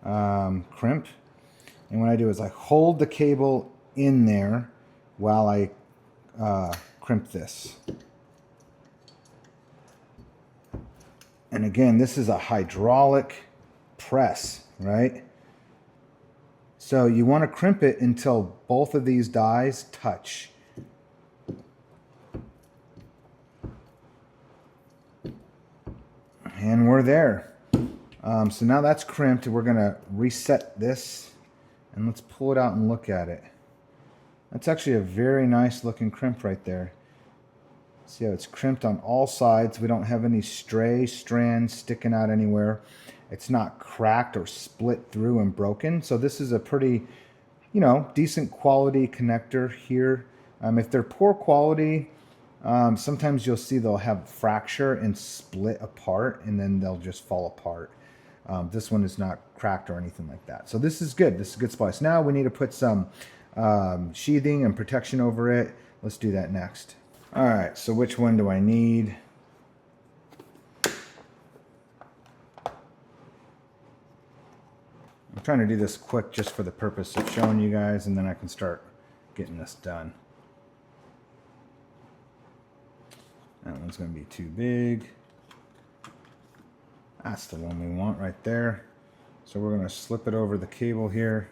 crimp. And what I do is I hold the cable in there while I crimp this. And again, this is a hydraulic press, right? So you want to crimp it until both of these dies touch. And we're there. So now that's crimped. We're going to reset this. And let's pull it out and look at it. That's actually a very nice looking crimp right there. See how it's crimped on all sides. We don't have any stray strands sticking out anywhere. It's not cracked or split through and broken. So this is a pretty, decent quality connector here. If they're poor quality, sometimes you'll see they'll have fracture and split apart, and then they'll just fall apart. This one is not cracked or anything like that. So this is good. This is a good splice. Now we need to put some sheathing and protection over it. Let's do that next. All right, so which one do I need? I'm trying to do this quick just for the purpose of showing you guys, and then I can start getting this done. That one's going to be too big. That's the one we want right there. So we're going to slip it over the cable here.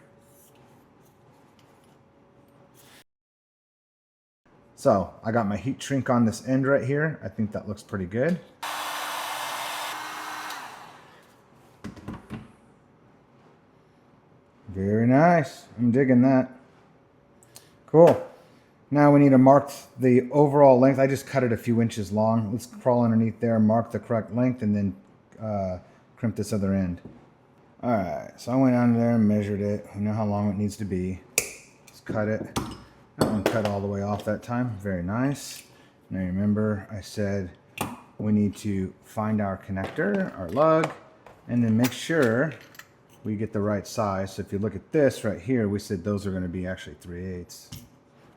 So I got my heat shrink on this end right here. I think that looks pretty good. Very nice. I'm digging that. Cool. Now we need to mark the overall length. I just cut it a few inches long. Let's crawl underneath there, mark the correct length, and then crimp this other end. All right, so I went under there and measured it. We know how long it needs to be. Let's cut it. That one cut all the way off that time. Very nice. Now remember, I said we need to find our connector, our lug, and then make sure we get the right size. So if you look at this right here, we said those are going to be actually 3/8.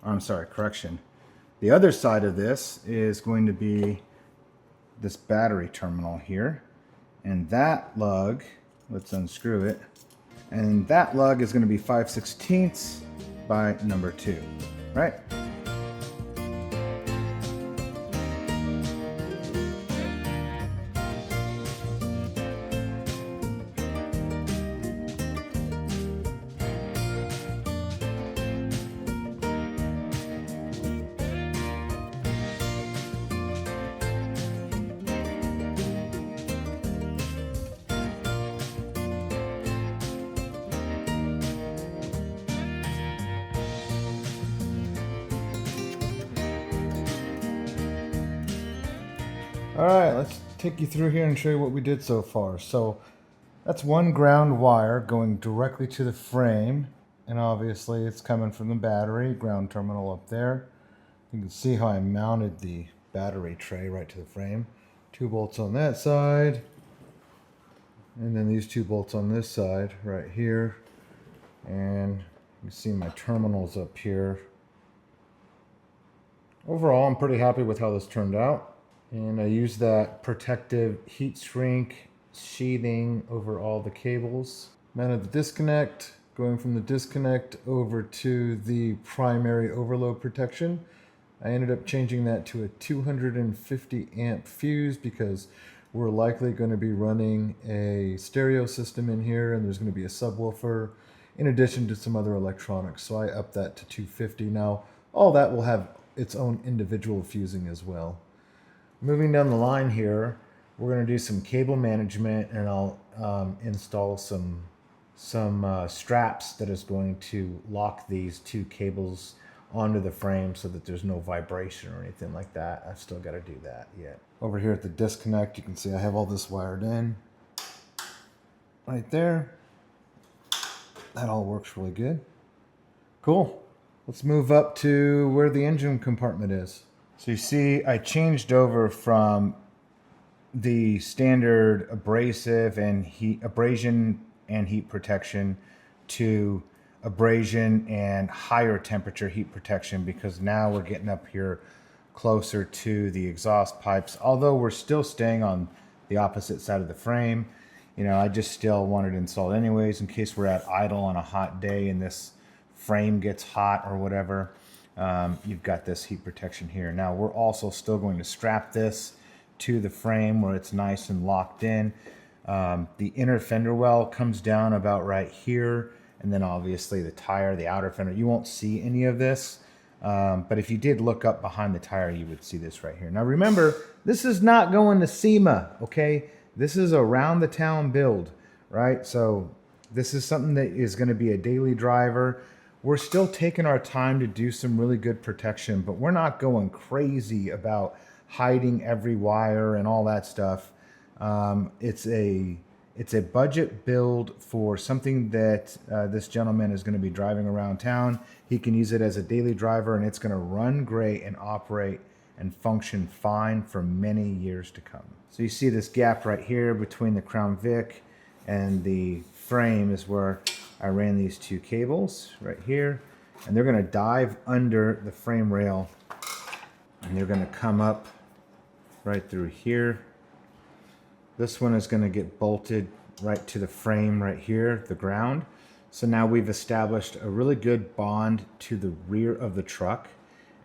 I'm sorry, correction. The other side of this is going to be this battery terminal here. And that lug, let's unscrew it. And that lug is going to be 5/16 by number 2, right? All right, let's take you through here and show you what we did so far. So that's one ground wire going directly to the frame, and obviously it's coming from the battery, ground terminal up there. You can see how I mounted the battery tray right to the frame. 2 bolts on that side, and then these 2 bolts on this side right here. And you see my terminals up here. Overall, I'm pretty happy with how this turned out. And I used that protective heat shrink sheathing over all the cables. Mounted the disconnect, going from the disconnect over to the primary overload protection. I ended up changing that to a 250 amp fuse because we're likely going to be running a stereo system in here, and there's going to be a subwoofer in addition to some other electronics. So I upped that to 250. Now, all that will have its own individual fusing as well. Moving down the line here, we're going to do some cable management, and I'll install some straps that is going to lock these 2 cables onto the frame so that there's no vibration or anything like that. I've still got to do that yet. Over here at the disconnect, you can see I have all this wired in right there. That all works really good. Cool. Let's move up to where the engine compartment is. So you see, I changed over from the standard abrasion and heat protection to abrasion and higher temperature heat protection, because now we're getting up here closer to the exhaust pipes. Although we're still staying on the opposite side of the frame, you know, I just still wanted it installed anyways in case we're at idle on a hot day and this frame gets hot or whatever. You've got this heat protection here. Now we're also still going to strap this to the frame where it's nice and locked in. The inner fender well comes down about right here, and then obviously the tire, the outer fender, you won't see any of this, but if you did look up behind the tire, you would see this right here. Now remember, this is not going to SEMA, okay? This is a around the town build, right? So this is something that is going to be a daily driver. We're still taking our time to do some really good protection, but we're not going crazy about hiding every wire and all that stuff. It's a budget build for something that this gentleman is going to be driving around town. He can use it as a daily driver, and it's going to run great and operate and function fine for many years to come. So you see this gap right here between the Crown Vic and the frame is where I ran these 2 cables right here, and they're going to dive under the frame rail, and they're going to come up right through here. This one is going to get bolted right to the frame right here, the ground. So now we've established a really good bond to the rear of the truck,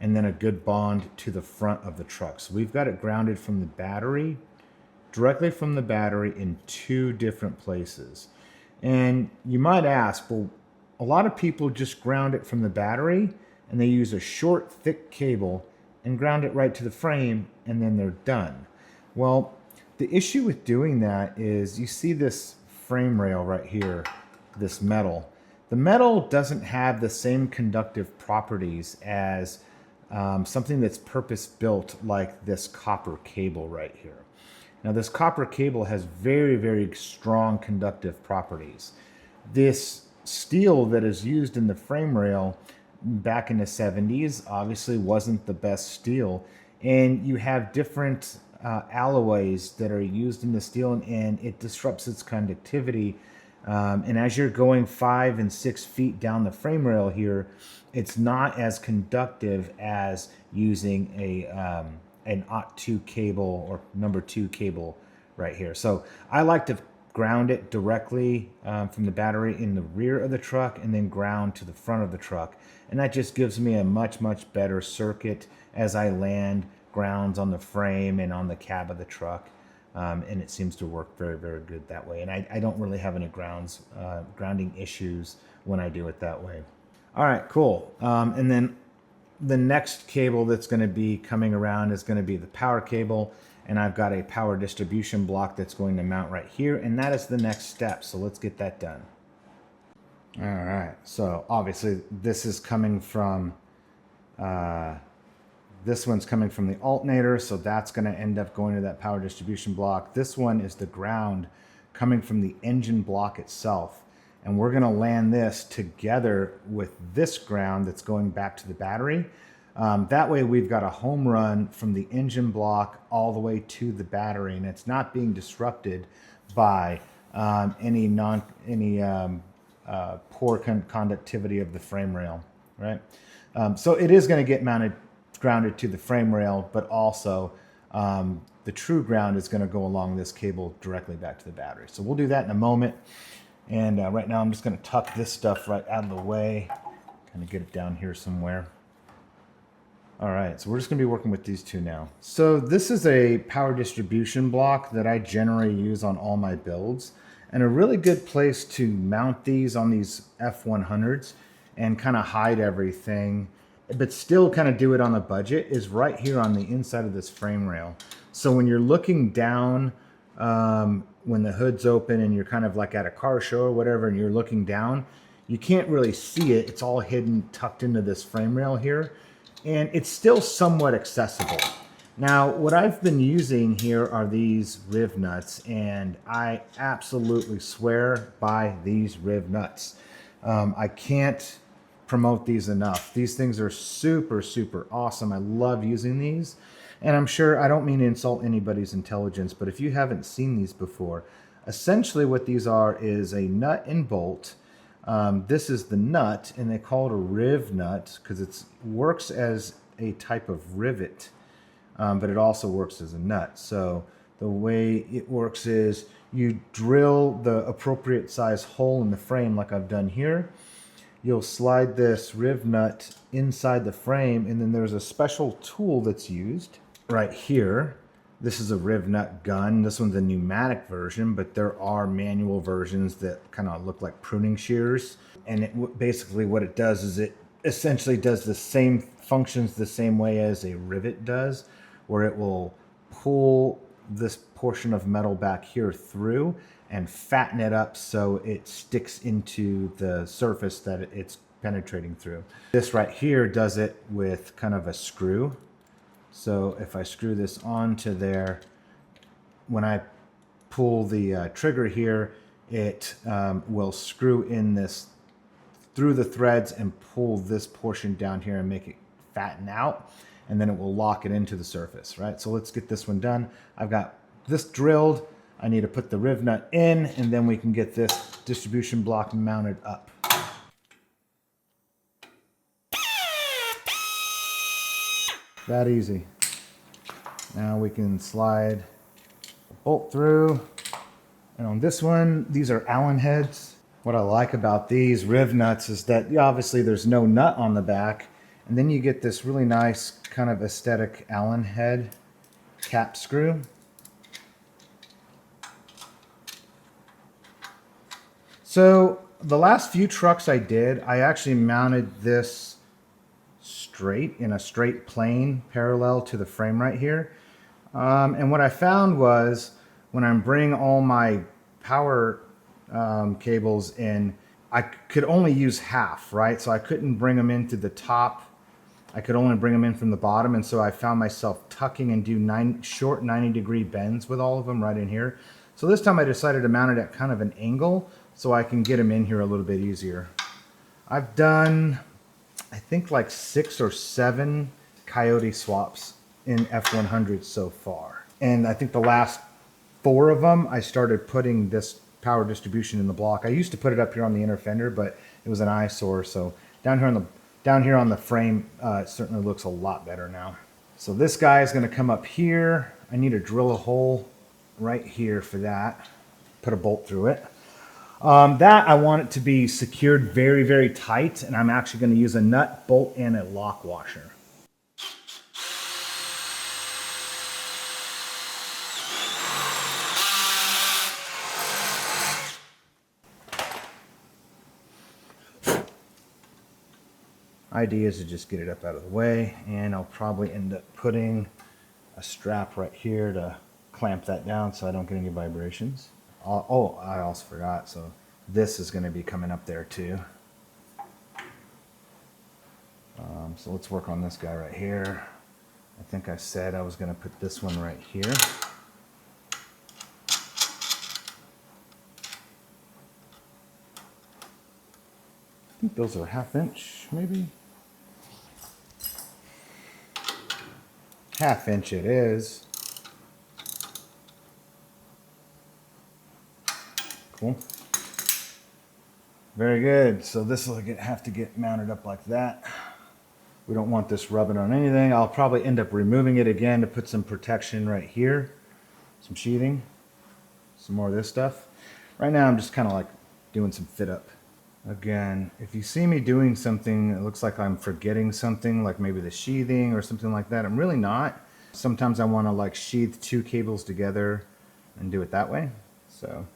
and then a good bond to the front of the truck. So we've got it grounded from the battery, directly from the battery in 2 different places. And you might ask, well, a lot of people just ground it from the battery and they use a short, thick cable and ground it right to the frame, and then they're done. Well, the issue with doing that is you see this frame rail right here, this metal. The metal doesn't have the same conductive properties as something that's purpose-built like this copper cable right here. Now this copper cable has very, very strong conductive properties. This steel that is used in the frame rail back in the 70s obviously wasn't the best steel, and you have different alloys that are used in the steel, and it disrupts its conductivity. And as you're going 5 and 6 feet down the frame rail here, it's not as conductive as using an OT2 cable or number 2 cable right here. So I like to ground it directly from the battery in the rear of the truck and then ground to the front of the truck. And that just gives me a much, much better circuit as I land grounds on the frame and on the cab of the truck. And it seems to work very, very good that way. And I don't really have any grounding issues when I do it that way. All right, cool. And then the next cable that's going to be coming around is going to be the power cable. And I've got a power distribution block that's going to mount right here. And that is the next step. So let's get that done. All right. So obviously this is coming from, this one's coming from the alternator. So that's going to end up going to that power distribution block. This one is the ground coming from the engine block itself. And we're going to land this together with this ground that's going back to the battery. That way we've got a home run from the engine block all the way to the battery, and it's not being disrupted by any poor conductivity of the frame rail, right? So it is going to get grounded to the frame rail, but also the true ground is going to go along this cable directly back to the battery. So we'll do that in a moment. And right now I'm just going to tuck this stuff right out of the way, kind of get it down here somewhere. All right, so we're just going to be working with these two now. So this is a power distribution block that I generally use on all my builds. And a really good place to mount these on these F100s and kind of hide everything, but still kind of do it on a budget, is right here on the inside of this frame rail. So when you're looking down, when the hood's open and you're kind of like at a car show or whatever, and you're looking down, you can't really see it. It's all hidden, tucked into this frame rail here. And it's still somewhat accessible. Now, what I've been using here are these riv nuts, and I absolutely swear by these riv nuts. I can't promote these enough. These things are super, super awesome. I love using these. And I'm sure, I don't mean to insult anybody's intelligence, but if you haven't seen these before, essentially what these are is a nut and bolt. This is the nut, and they call it a riv nut because it works as a type of rivet, but it also works as a nut. So the way it works is you drill the appropriate size hole in the frame like I've done here. You'll slide this riv nut inside the frame, and then there's a special tool that's used right here. This is a riv nut gun. This one's a pneumatic version, but there are manual versions that kind of look like pruning shears. And basically what it does is it essentially does the same functions the same way as a rivet does, where it will pull this portion of metal back here through and fatten it up so it sticks into the surface that it's penetrating through. This right here does it with kind of a screw. So if I screw this onto there, when I pull the trigger here, it will screw in this through the threads and pull this portion down here and make it fatten out, and then it will lock it into the surface, right? So let's get this one done. I've got this drilled. I need to put the riv nut in, and then we can get this distribution block mounted up. That easy. Now we can slide the bolt through. And on this one, these are Allen heads. What I like about these riv nuts is that obviously there's no nut on the back, and then you get this really nice kind of aesthetic Allen head cap screw. So the last few trucks I did, I actually mounted this straight in a straight plane parallel to the frame right here. And what I found was when I'm bringing all my power cables in, I could only use half, right? So I couldn't bring them into the top. I could only bring them in from the bottom, and so I found myself tucking and do short 90-degree bends with all of them right in here. So this time I decided to mount it at kind of an angle so I can get them in here a little bit easier. I've done, I think, like 6 or 7 Coyote swaps in F100 so far. And I think the last 4 of them, I started putting this power distribution in the block. I used to put it up here on the inner fender, but it was an eyesore. So down here on the frame, it certainly looks a lot better now. So this guy is going to come up here. I need to drill a hole right here for that. Put a bolt through it. That I want it to be secured very, very tight, and I'm actually going to use a nut, bolt, and a lock washer. Idea is to just get it up out of the way, and I'll probably end up putting a strap right here to clamp that down so I don't get any vibrations. Oh, I also forgot, so this is going to be coming up there too. So let's work on this guy right here. I think I said I was going to put this one right here. I think those are 1/2 inch, maybe. 1/2 inch it is. Cool. Very good. So this will have to get mounted up like that. We don't want this rubbing on anything. I'll probably end up removing it again to put some protection right here. Some sheathing. Some more of this stuff. Right now I'm just kind of like doing some fit up. Again, if you see me doing something, it looks like I'm forgetting something, like maybe the sheathing or something like that. I'm really not. Sometimes I want to like sheath 2 cables together and do it that way. So,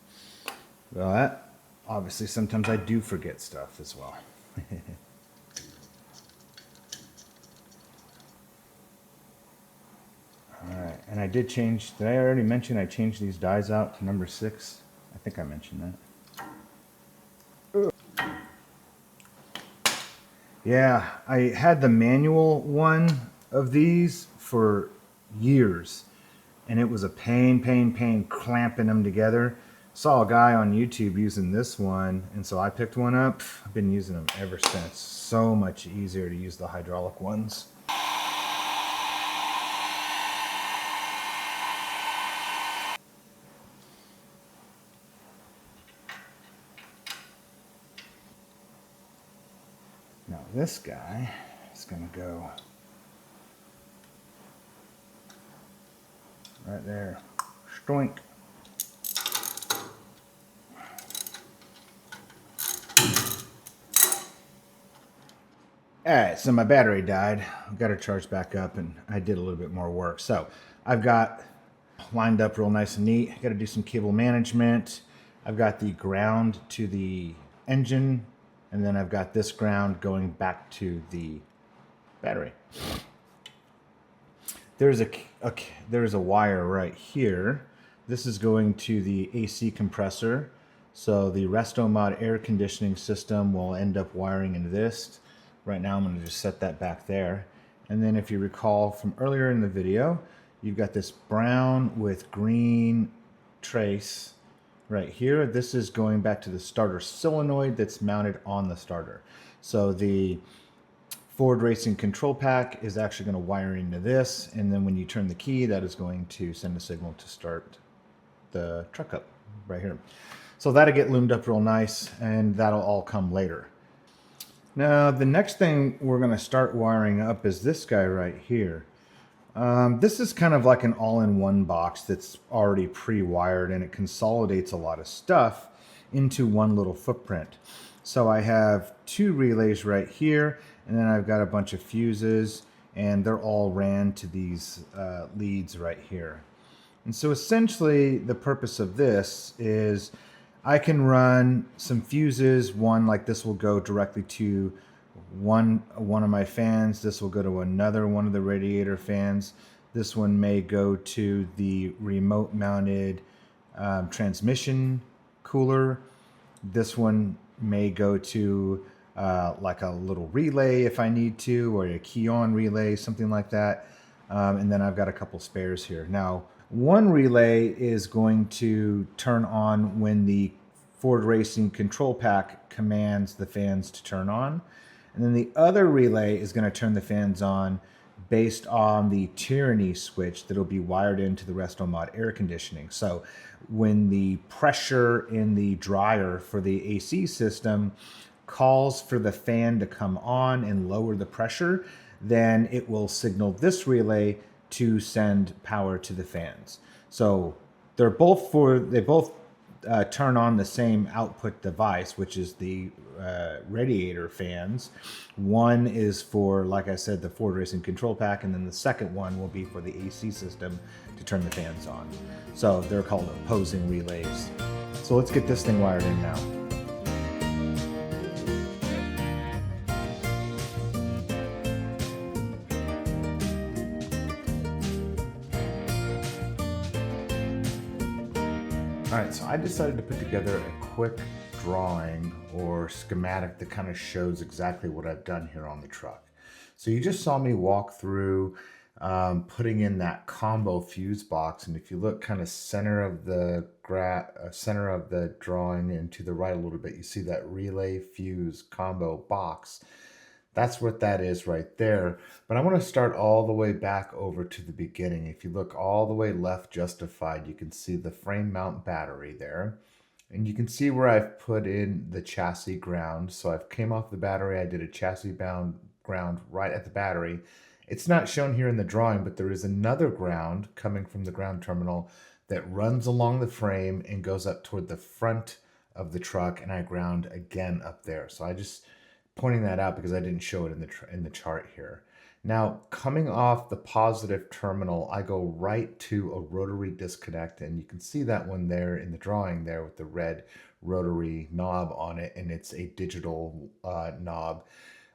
well, that obviously sometimes I do forget stuff as well. All right, and I did change. Did I already mention I changed these dies out to number 6? I think I mentioned that. Yeah, I had the manual one of these for years, and it was a pain clamping them together. Saw a guy on YouTube using this one, and so I picked one up. I've been using them ever since. So much easier to use the hydraulic ones. Now this guy is going to go right there. Stoink. Alright, so my battery died. I've got to charge back up, and I did a little bit more work. So I've got lined up real nice and neat. Got to do some cable management. I've got the ground to the engine, and then I've got this ground going back to the battery. There's a wire right here. This is going to the AC compressor. So the Restomod air conditioning system will end up wiring into this. Right now I'm going to just set that back there. And then if you recall from earlier in the video, you've got this brown with green trace right here. This is going back to the starter solenoid that's mounted on the starter. So the Ford Racing control pack is actually going to wire into this, and then when you turn the key, that is going to send a signal to start the truck up right here. So that'll get loomed up real nice, and that'll all come later. Now the next thing we're going to start wiring up is this guy right here. This is kind of like an all-in-one box that's already pre-wired, and it consolidates a lot of stuff into one little footprint. So I have 2 relays right here, and then I've got a bunch of fuses, and they're all ran to these leads right here. And so essentially the purpose of this is I can run some fuses. One like this will go directly to one of my fans. This will go to another one of the radiator fans. This one may go to the remote mounted transmission cooler. This one may go to like a little relay if I need to, or a key on relay, something like that. And then I've got a couple spares here. Now, one relay is going to turn on when the Ford Racing control pack commands the fans to turn on. And then the other relay is going to turn the fans on based on the tyranny switch that'll be wired into the Restomod air conditioning. So when the pressure in the dryer for the AC system calls for the fan to come on and lower the pressure, then it will signal this relay to send power to the fans. So they both turn on the same output device, which is the radiator fans. One is for, like I said, the Ford Racing control pack, and then the second one will be for the AC system to turn the fans on. So they're called opposing relays. So let's get this thing wired in now. All right, so I decided to put together a quick drawing or schematic that kind of shows exactly what I've done here on the truck. So you just saw me walk through putting in that combo fuse box, and if you look kind of center of the drawing and to the right a little bit, you see that relay fuse combo box. That's what that is right there. But I want to start all the way back over to the beginning. If you look all the way left justified, you can see the frame mount battery there. And you can see where I've put in the chassis ground. So I've came off the battery, I did a chassis bound ground right at the battery. It's not shown here in the drawing, but there is another ground coming from the ground terminal that runs along the frame and goes up toward the front of the truck, and I ground again up there. So I just pointing that out because I didn't show it in the chart here. Now, coming off the positive terminal, I go right to a rotary disconnect, and you can see that one there in the drawing there with the red rotary knob on it, and it's a digital knob.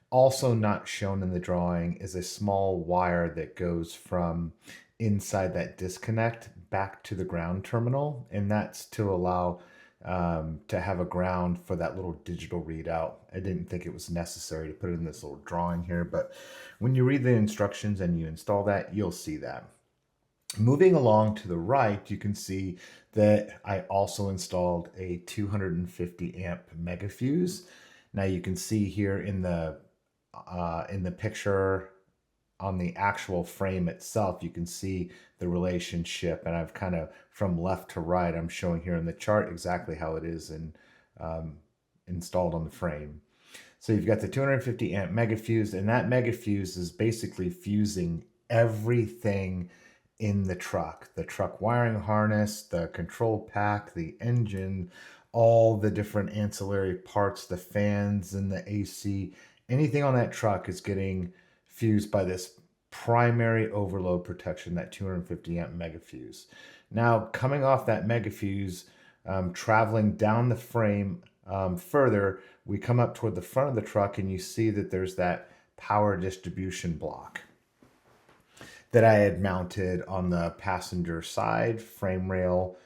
Also not shown in the drawing is a small wire that goes from inside that disconnect back to the ground terminal, and that's to allow to have a ground for that little digital readout. I didn't think it was necessary to put it in this little drawing here, but when you read the instructions and you install that, you'll see that. Moving along to the right, you can see that I also installed a 250 amp mega fuse. Now you can see here in the picture on the actual frame itself, you can see the relationship, and I've kind of from left to right, I'm showing here in the chart exactly how it is installed on the frame. So you've got the 250 amp mega fuse, and that mega fuse is basically fusing everything in the truck wiring harness, the control pack, the engine, all the different ancillary parts, the fans and the AC, anything on that truck is getting fused by this primary overload protection, that 250 amp mega fuse. Now, coming off that mega fuse, traveling down the frame further, we come up toward the front of the truck, and you see that there's that power distribution block that I had mounted on the passenger side frame rail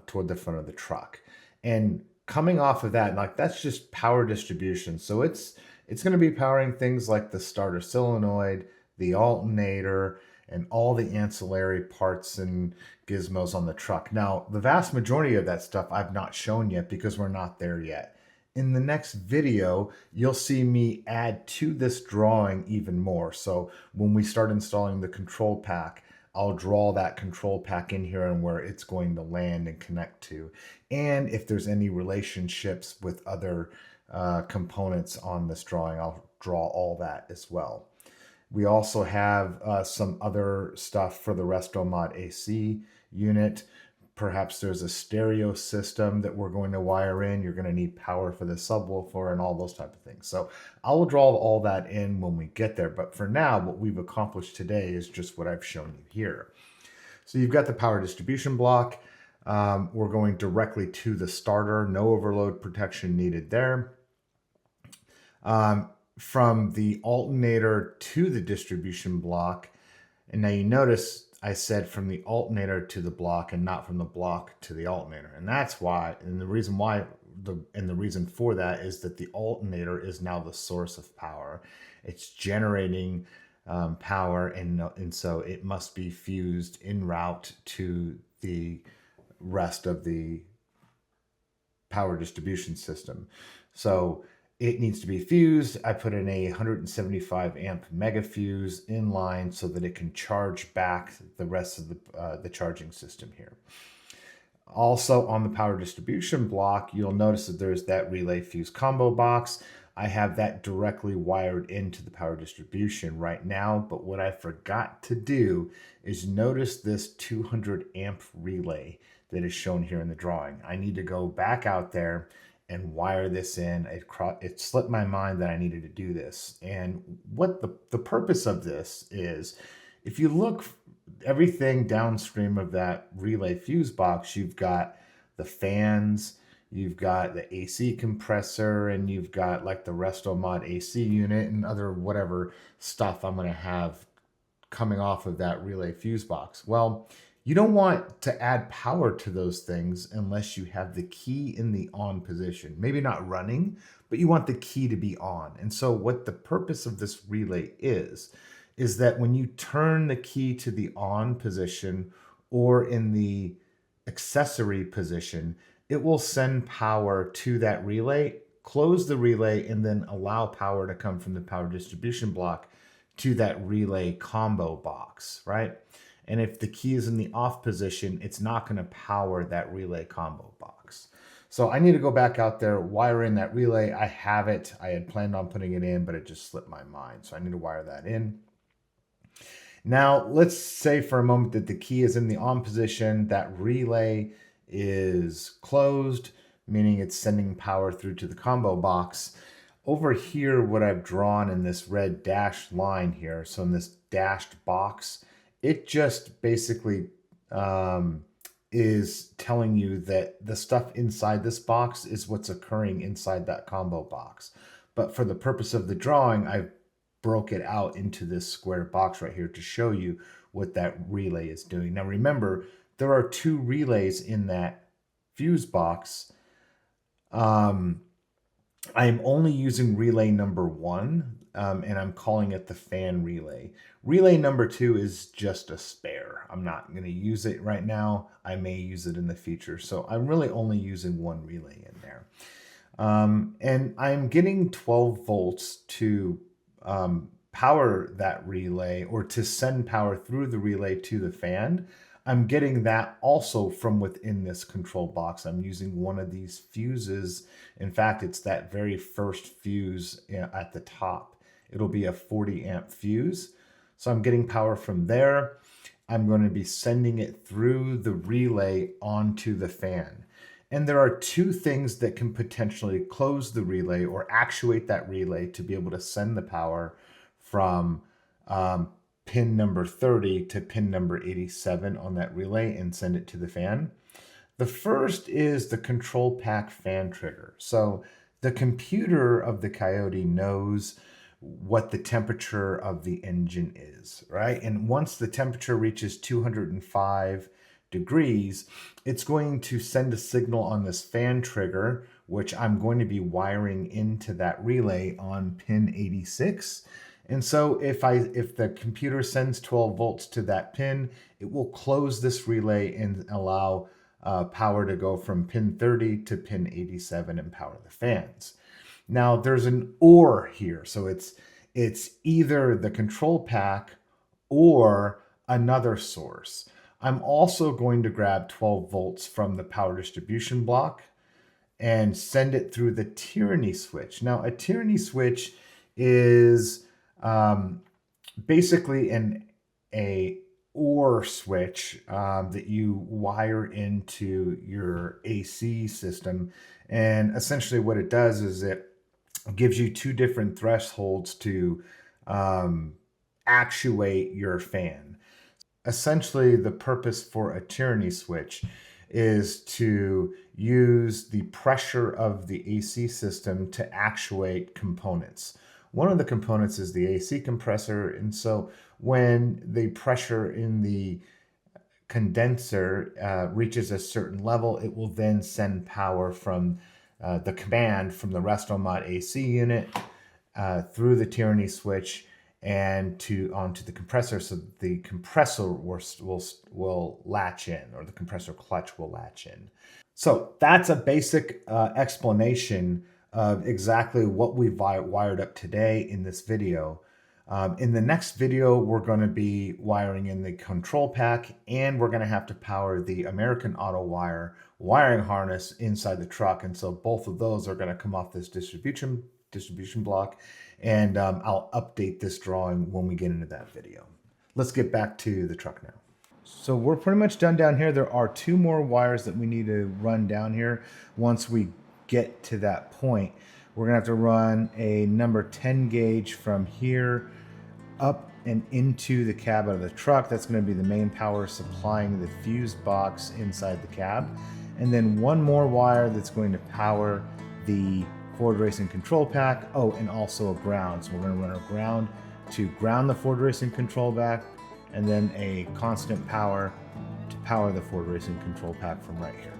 toward the front of the truck. And coming off of that, like, that's just power distribution. So it's going to be powering things like the starter solenoid, the alternator, and all the ancillary parts and gizmos on the truck. Now, the vast majority of that stuff I've not shown yet because we're not there yet. In the next video, you'll see me add to this drawing even more. So when we start installing the control pack, I'll draw that control pack in here and where it's going to land and connect to. And if there's any relationships with other components on this drawing, I'll draw all that as well. We also have some other stuff for the Restomod AC unit. Perhaps there's a stereo system that we're going to wire in. You're going to need power for the subwoofer and all those type of things. So I will draw all that in when we get there. But for now, what we've accomplished today is just what I've shown you here. So you've got the power distribution block. We're going directly to the starter. No overload protection needed there. From the alternator to the distribution block. And now you notice I said from the alternator to the block and not from the block to the alternator. And that's why, and the reason why, the reason for that is that the alternator is now the source of power. It's generating power, and so it must be fused en route to the rest of the power distribution system. So it needs to be fused. I put in a 175 amp mega fuse in line so that it can charge back the rest of the charging system here. Also on the power distribution block, you'll notice that there's that relay fuse combo box. I have that directly wired into the power distribution right now, but what I forgot to do is notice this 200 amp relay that is shown here in the drawing. I need to go back out there and wire this in. It slipped my mind that I needed to do this. And what the purpose of this is, if you look everything downstream of that relay fuse box, you've got the fans, you've got the AC compressor, and you've got like the Restomod AC unit and other whatever stuff I'm going to have coming off of that relay fuse box. Well, you don't want to add power to those things unless you have the key in the on position. Maybe not running, but you want the key to be on. And so what the purpose of this relay is that when you turn the key to the on position or in the accessory position, it will send power to that relay, close the relay, and then allow power to come from the power distribution block to that relay combo box, right? And if the key is in the off position, it's not going to power that relay combo box. So I need to go back out there, wire in that relay. I have it. I had planned on putting it in, but it just slipped my mind. So I need to wire that in. Now, let's say for a moment that the key is in the on position, that relay is closed, meaning it's sending power through to the combo box. Over here, what I've drawn in this red dashed line here, so in this dashed box, it just basically is telling you that the stuff inside this box is what's occurring inside that combo box. But for the purpose of the drawing, I've broke it out into this square box right here to show you what that relay is doing. Now remember, there are two relays in that fuse box. I'm only using relay number 1, and I'm calling it the fan relay. Relay number 2 is just a spare. I'm not going to use it right now. I may use it in the future. So I'm really only using one relay in there. And I'm getting 12 volts to power that relay, or to send power through the relay to the fan. I'm getting that also from within this control box. I'm using one of these fuses. In fact, it's that very first fuse at the top. It'll be a 40 amp fuse. So I'm getting power from there. I'm going to be sending it through the relay onto the fan. And there are two things that can potentially close the relay or actuate that relay to be able to send the power from pin number 30 to pin number 87 on that relay and send it to the fan. The first is the control pack fan trigger. So the computer of the Coyote knows what the temperature of the engine is, right? And once the temperature reaches 205 degrees, it's going to send a signal on this fan trigger, which I'm going to be wiring into that relay on pin 86. And so if the computer sends 12 volts to that pin, it will close this relay and allow power to go from pin 30 to pin 87 and power the fans. Now there's an or here, so it's either the control pack or another source. I'm also going to grab 12 volts from the power distribution block and send it through the tyranny switch. Now a tyranny switch is basically a OR switch that you wire into your AC system. And essentially what it does is it gives you two different thresholds to actuate your fan. Essentially, the purpose for a tyranny switch is to use the pressure of the AC system to actuate components. One of the components is the AC compressor, and so when the pressure in the condenser reaches a certain level, it will then send power from the command from the Restomod AC unit through the tyranny switch and onto the compressor, so the compressor will latch in, or the compressor clutch will latch in. So that's a basic explanation of exactly what we've wired up today in this video. In the next video, we're going to be wiring in the control pack, and we're going to have to power the American Auto Wire wiring harness inside the truck. And so both of those are going to come off this distribution block, and I'll update this drawing when we get into that video. Let's get back to the truck now. So we're pretty much done down here. There are 2 more wires that we need to run down here. Once we get to that point, we're gonna have to run a number 10 gauge from here up and into the cab of the truck. That's gonna be the main power supplying the fuse box inside the cab. And then 1 more wire that's going to power the Ford Racing control pack. Oh, and also a ground. So we're gonna run a ground to ground the Ford Racing control pack, and then a constant power to power the Ford Racing control pack from right here.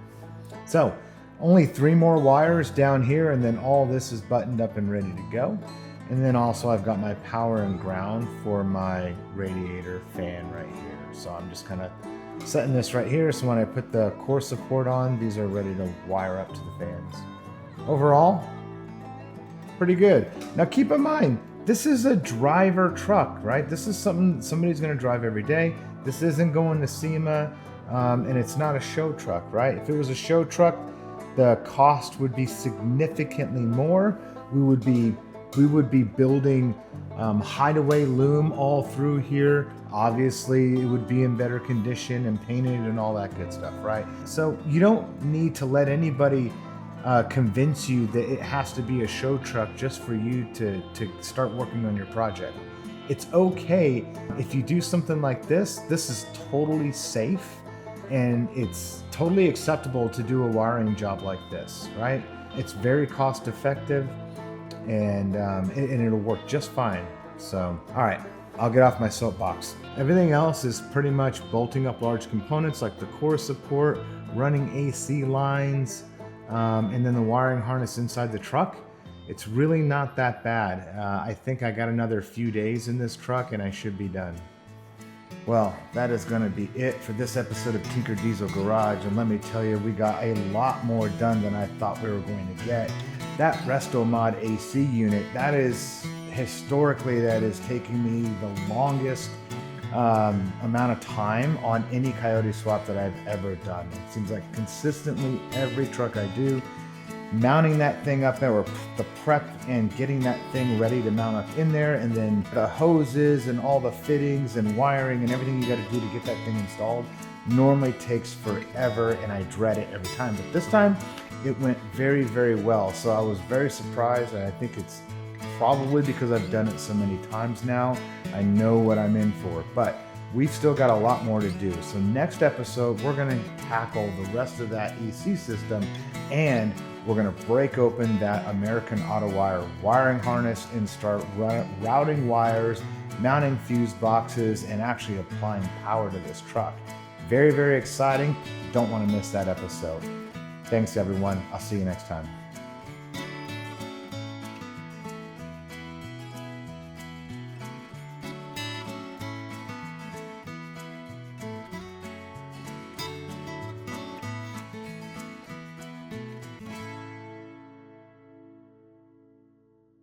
So only 3 more wires down here, and then all this is buttoned up and ready to go. And then also I've got my power and ground for my radiator fan right here. So I'm just kind of setting this right here, so when I put the core support on, these are ready to wire up to the fans. Overall, pretty good. Now keep in mind, this is a driver truck, right? This is something somebody's going to drive every day. This isn't going to SEMA, and it's not a show truck, right? If it was a show truck, the cost would be significantly more. We would be building hideaway loom all through here. Obviously, it would be in better condition and painted and all that good stuff, right? So you don't need to let anybody convince you that it has to be a show truck just for you to start working on your project. It's okay if you do something like this. This is totally safe, and it's totally acceptable to do a wiring job like this, right? It's very cost effective, and it'll work just fine. So, all right, I'll get off my soapbox. Everything else is pretty much bolting up large components like the core support, running AC lines, and then the wiring harness inside the truck. It's really not that bad. I think I got another few days in this truck and I should be done. Well, that is going to be it for this episode of Tinkered Diesel Garage. And let me tell you, we got a lot more done than I thought we were going to get. That Restomod AC unit, that is historically, that is taking me the longest amount of time on any Coyote swap that I've ever done. It seems like consistently every truck I do, mounting that thing up there, or the prep and getting that thing ready to mount up in there, and then the hoses and all the fittings and wiring and everything you got to do to get that thing installed normally takes forever, and I dread it every time. But this time it went very, very well. So I was very surprised, and I think it's probably because I've done it so many times now. I know what I'm in for, but we've still got a lot more to do. So next episode, we're going to tackle the rest of that EC system, and we're going to break open that American Auto Wire wiring harness and start routing wires, mounting fuse boxes, and actually applying power to this truck. Very, very exciting. Don't want to miss that episode. Thanks, everyone. I'll see you next time.